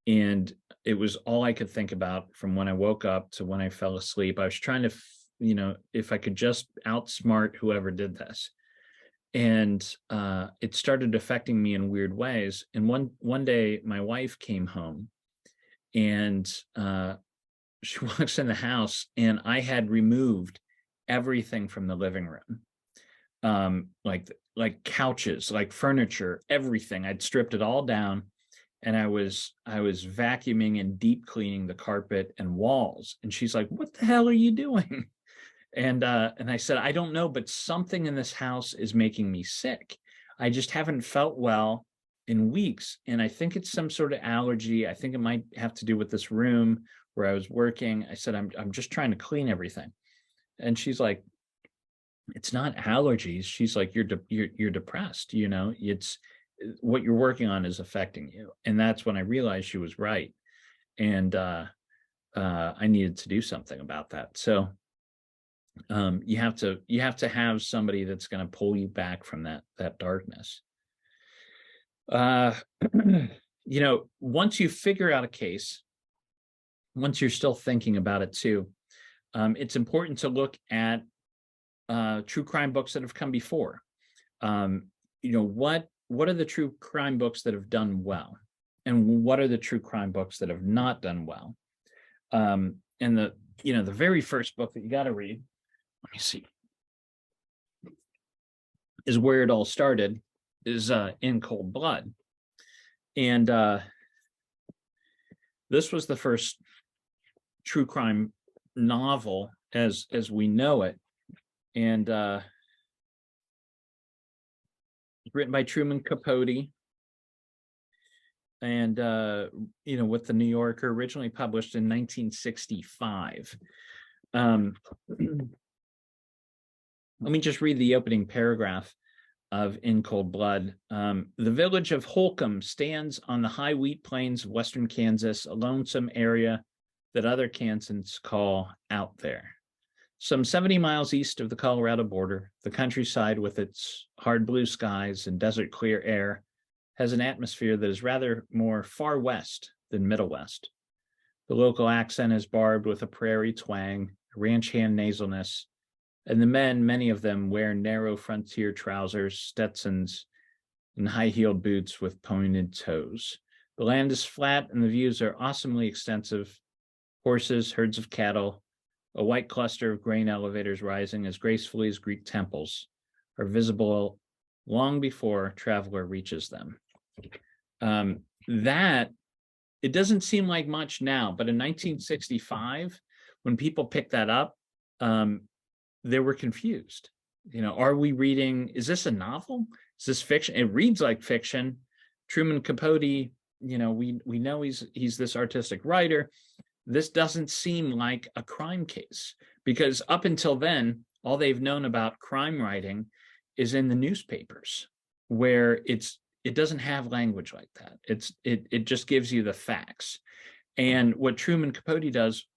And it was all I could think about from when I woke up to when I fell asleep. I was trying to, if I could just outsmart whoever did this. And it started affecting me in weird ways. And one day my wife came home, and she walks in the house, and I had removed everything from the living room, like couches, like furniture, everything. I'd stripped it all down, and I was vacuuming and deep cleaning the carpet and walls. And she's like, "What the hell are you doing?" And I said, "I don't know, but something in this house is making me sick. I just haven't felt well in weeks, and I think it's some sort of allergy. I think it might have to do with this room where I was working." I said, I'm just trying to clean everything." And she's like, "It's not allergies." She's like, you're depressed. It's what you're working on is affecting you." And that's when I realized she was right. And I needed to do something about that. So you have to have somebody that's going to pull you back from that darkness. Once you figure out a case, once you're still thinking about it too, it's important to look at true crime books that have come before. What are the true crime books that have done well, and what are the true crime books that have not done well? And the very first book that you got to read, let me see, is where it all started, is In Cold Blood. And this was the first true crime novel as we know it. And written by Truman Capote, and with the New Yorker, originally published in 1965. Let me just read the opening paragraph of In Cold Blood. The village of Holcomb stands on the high wheat plains of western Kansas, a lonesome area that other Kansans call out there. Some 70 miles east of the Colorado border, the countryside with its hard blue skies and desert clear air has an atmosphere that is rather more far west than Middle West. The local accent is barbed with a prairie twang, a ranch hand nasalness, and the men, many of them, wear narrow frontier trousers, Stetsons, and high-heeled boots with pointed toes. The land is flat and the views are awesomely extensive. Horses, herds of cattle, a white cluster of grain elevators rising as gracefully as Greek temples are visible long before a traveler reaches them. That, it doesn't seem like much now, but in 1965, when people picked that up, they were confused. Are we reading, is this a novel? Is this fiction? It reads like fiction. Truman Capote, we know he's this artistic writer. This doesn't seem like a crime case, because up until then, all they've known about crime writing is in the newspapers, where it doesn't have language like that. It just gives you the facts. And what Truman Capote does,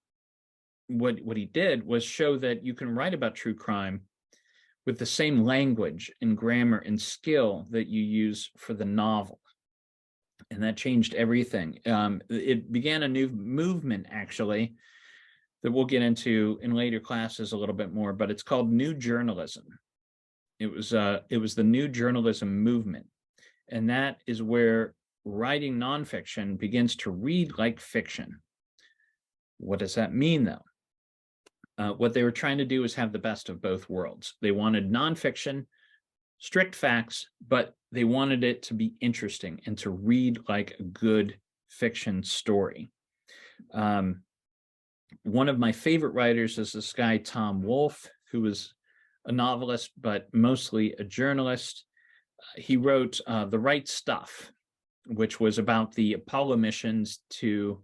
what he did was show that you can write about true crime with the same language and grammar and skill that you use for the novel. And that changed everything. It began a new movement, actually, that we'll get into in later classes a little bit more, but it's called New Journalism. It was the New Journalism movement. And that is where writing nonfiction begins to read like fiction. What does that mean, though? what they were trying to do is have the best of both worlds. They wanted nonfiction, strict facts, but they wanted it to be interesting and to read like a good fiction story. One of my favorite writers is this guy, Tom Wolfe, who was a novelist, but mostly a journalist. He wrote The Right Stuff, which was about the Apollo missions to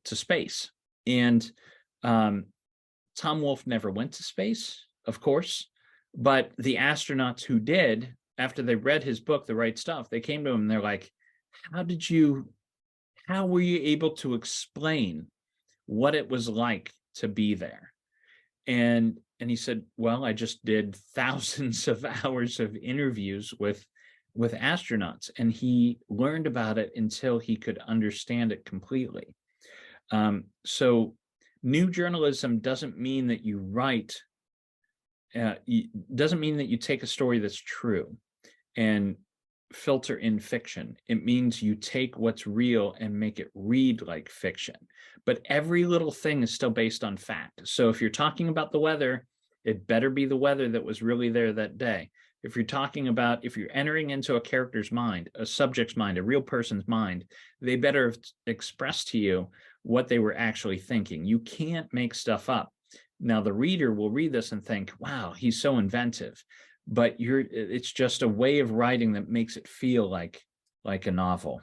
space. And Tom Wolfe never went to space, of course, but the astronauts who did, after they read his book, The Right Stuff, they came to him and they're like, how were you able to explain what it was like to be there? And he said, well, I just did thousands of hours of interviews with astronauts, and he learned about it until he could understand it completely. So new journalism doesn't mean that you write, doesn't mean that you take a story that's true and filter in fiction. It means you take what's real and make it read like fiction. But every little thing is still based on fact. So if you're talking about the weather, it better be the weather that was really there that day. If you're entering into a character's mind, a subject's mind, a real person's mind, they better have expressed to you what they were actually thinking. You can't make stuff up. Now, the reader will read this and think, wow, he's so inventive. But it's just a way of writing that makes it feel like a novel.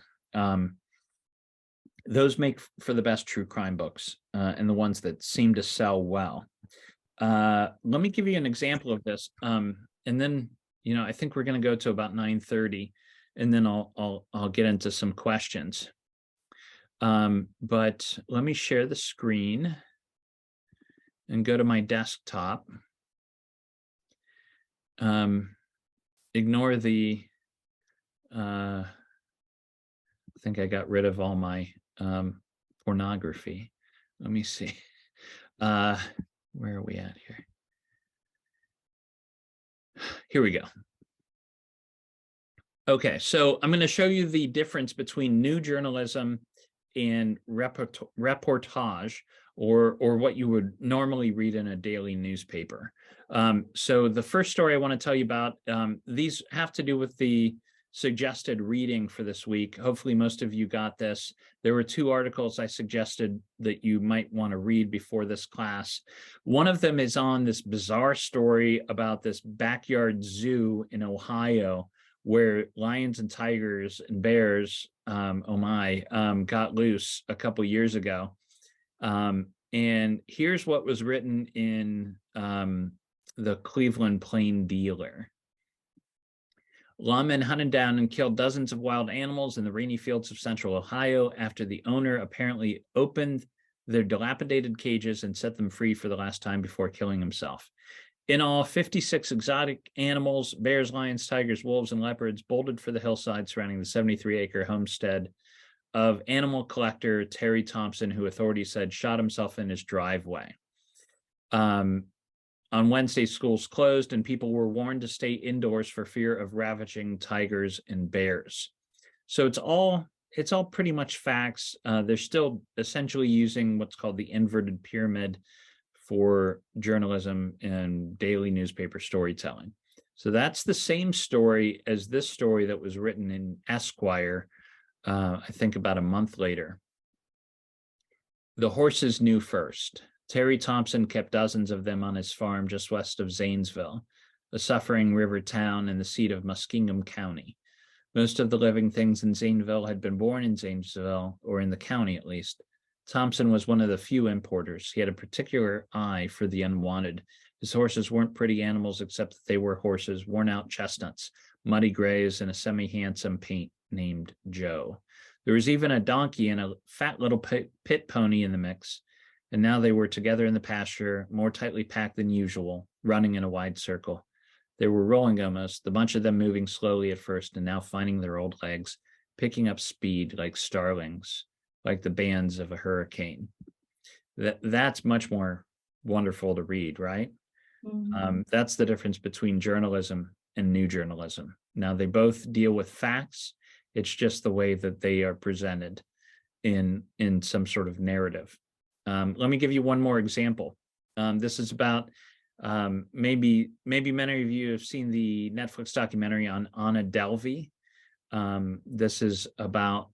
Those make for the best true crime books, and the ones that seem to sell well. Let me give you an example of this, and then I think we're going to go to about 9:30, and then I'll get into some questions. But let me share the screen and go to my desktop. Ignore the, I think I got rid of all my pornography. Let me see. Where are we at here? Here we go. Okay, so I'm going to show you the difference between new journalism and reportage, or what you would normally read in a daily newspaper. So the first story I want to tell you about, these have to do with the suggested reading for this week. Hopefully most of you got this. There were 2 articles I suggested that you might want to read before this class. One of them is on this bizarre story about this backyard zoo in Ohio where lions and tigers and bears, got loose a couple years ago. And here's what was written in the Cleveland Plain Dealer. Lawmen hunted down and killed dozens of wild animals in the rainy fields of central Ohio after the owner apparently opened their dilapidated cages and set them free for the last time before killing himself. In all, 56 exotic animals, bears, lions, tigers, wolves, and leopards, bolted for the hillside surrounding the 73-acre homestead of animal collector Terry Thompson, who authorities said shot himself in his driveway. On Wednesday, schools closed and people were warned to stay indoors for fear of ravaging tigers and bears. So it's all pretty much facts. They're still essentially using what's called the inverted pyramid for journalism and daily newspaper storytelling. So that's the same story as this story that was written in Esquire, I think about a month later. The horses knew first. Terry Thompson kept dozens of them on his farm just west of Zanesville, a suffering river town in the seat of Muskingum County. Most of the living things in Zanesville had been born in Zanesville, or in the county at least. Thompson was one of the few importers. He had a particular eye for the unwanted. His horses weren't pretty animals, except that they were horses, worn-out chestnuts, muddy grays, and a semi-handsome paint named Joe. There was even a donkey and a fat little pit pony in the mix, and now they were together in the pasture, more tightly packed than usual, running in a wide circle. They were rolling almost, the bunch of them moving slowly at first and now finding their old legs, picking up speed like starlings, like the bands of a hurricane. That's much more wonderful to read, right? Mm-hmm. That's the difference between journalism and new journalism. Now, they both deal with facts. It's just the way that they are presented in some sort of narrative. Let me give you one more example. This is about maybe many of you have seen the Netflix documentary on Anna Delvey. This is about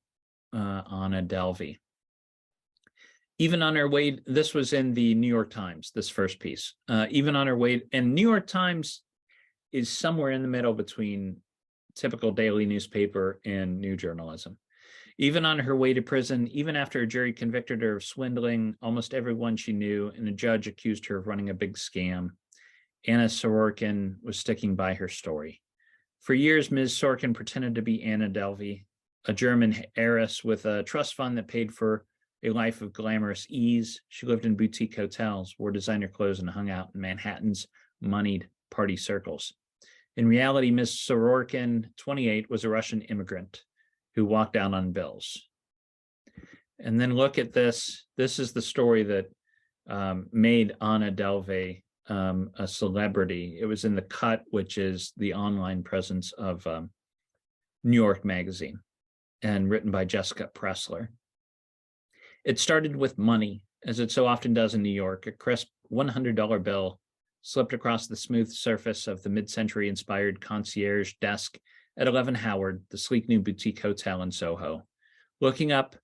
Anna Delvey. Even on her way, this was in the New York Times, this first piece. Even on her way, and New York Times is somewhere in the middle between typical daily newspaper and new journalism. Even on her way to prison, even after a jury convicted her of swindling almost everyone she knew, and a judge accused her of running a big scam, Anna Sorokin was sticking by her story. For years, Ms. Sorokin pretended to be Anna Delvey, a German heiress with a trust fund that paid for a life of glamorous ease. She lived in boutique hotels, wore designer clothes, and hung out in Manhattan's moneyed party circles. In reality, Ms. Sorokin, 28, was a Russian immigrant who walked out on bills. And then look at this. This is the story that made Anna Delvey a celebrity. It was in The Cut, which is the online presence of New York Magazine, and written by Jessica Pressler. It started with money, as it so often does in New York. A crisp $100 bill slipped across the smooth surface of the mid-century inspired concierge desk at 11 Howard, the sleek new boutique hotel in Soho. Looking up,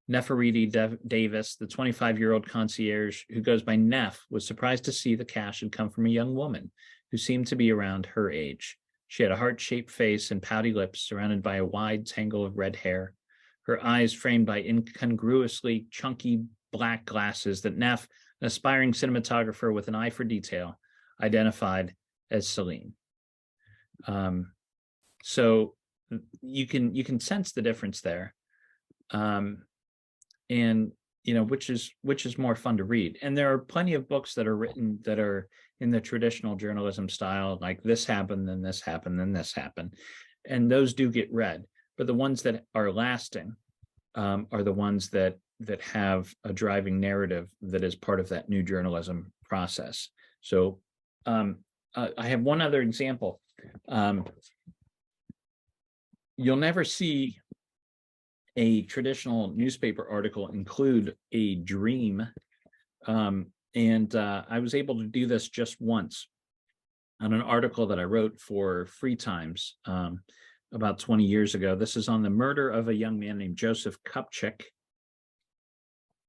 Nefertiti Davis, the 25-year-old concierge who goes by Neff, was surprised to see the cash had come from a young woman who seemed to be around her age. She had a heart-shaped face and pouty lips surrounded by a wide tangle of red hair, her eyes framed by incongruously chunky black glasses that Neff, an aspiring cinematographer with an eye for detail, identified as Celine. So you can sense the difference there, and which is more fun to read. And there are plenty of books that are written that are in the traditional journalism style, like this happened, then this happened, then this happened, and those do get read. But the ones that are lasting are the ones that have a driving narrative that is part of that new journalism process. So I have one other example. You'll never see a traditional newspaper article include a dream. And I was able to do this just once on an article that I wrote for Free Times about 20 years ago. This is on the murder of a young man named Joseph Kupchik.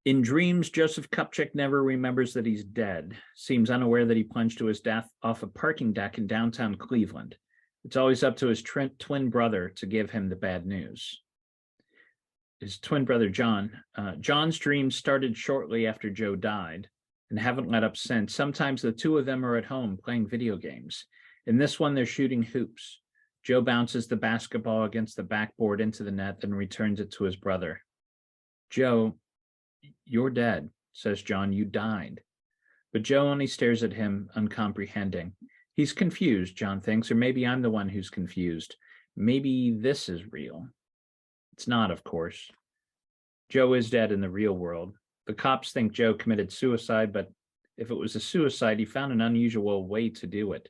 In dreams, Joseph Kupchik never remembers that he's dead, seems unaware that he plunged to his death off a parking deck in downtown Cleveland. It's always up to his twin brother to give him the bad news. His twin brother, John. John's dreams started shortly after Joe died and haven't let up since. Sometimes the two of them are at home playing video games. In this one, they're shooting hoops. Joe bounces the basketball against the backboard into the net, then returns it to his brother. Joe, you're dead, says John. You died. But Joe only stares at him, uncomprehending. He's confused, John thinks, or maybe I'm the one who's confused. Maybe this is real. It's not, of course. Joe is dead in the real world. The cops think Joe committed suicide, but if it was a suicide, he found an unusual way to do it.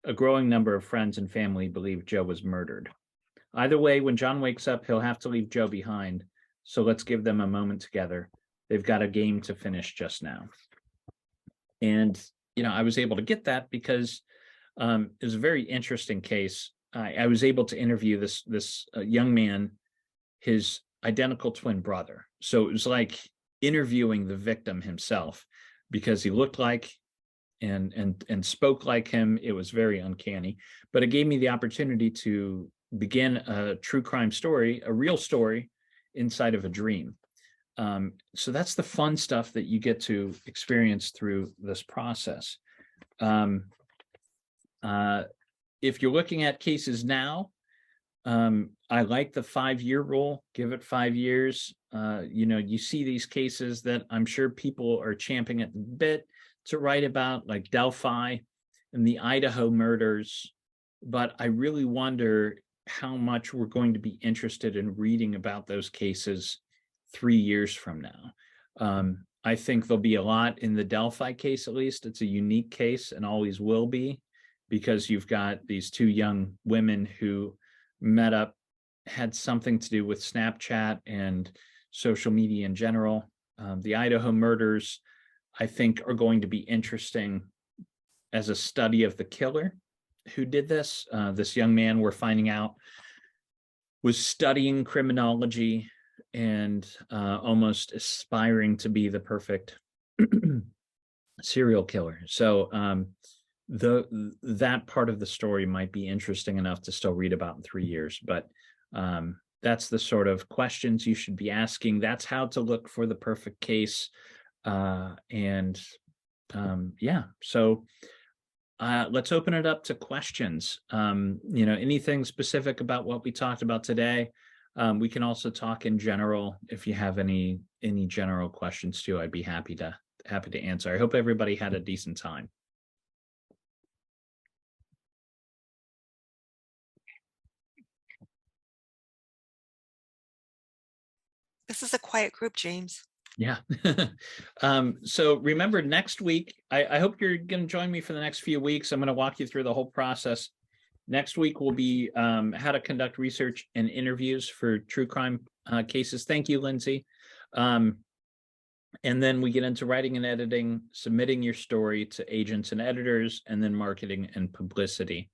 A growing number of friends and family believe Joe was murdered. Either way, when John wakes up, he'll have to leave Joe behind. So let's give them a moment together. They've got a game to finish just now. And, I was able to get that because it was a very interesting case. I was able to interview this young man, his identical twin brother. So it was like interviewing the victim himself because he looked like and spoke like him. It was very uncanny, but it gave me the opportunity to begin a true crime story, a real story inside of a dream. So that's the fun stuff that you get to experience through this process. If you're looking at cases now, I like the 5-year rule. Give it 5 years. You see these cases that I'm sure people are champing at the bit to write about, like Delphi and the Idaho murders. But I really wonder how much we're going to be interested in reading about those cases 3 years from now. I think there'll be a lot in the Delphi case, at least. It's a unique case and always will be, because you've got these two young women who met up, had something to do with Snapchat and social media in general. The Idaho murders, I think, are going to be interesting as a study of the killer who did this. This young man, we're finding out, was studying criminology and almost aspiring to be the perfect serial killer. So that part of the story might be interesting enough to still read about in 3 years, but that's the sort of questions you should be asking. That's how to look for the perfect case. Yeah, so let's open it up to questions. Anything specific about what we talked about today. We can also talk in general. If you have any general questions too, I'd be happy to answer. I hope everybody had a decent time. This is a quiet group, James. Yeah. So remember, next week, I hope you're going to join me for the next few weeks. I'm going to walk you through the whole process. Next week will be how to conduct research and interviews for true crime cases. Thank you, Lindsay. And then we get into writing and editing, submitting your story to agents and editors, and then marketing and publicity.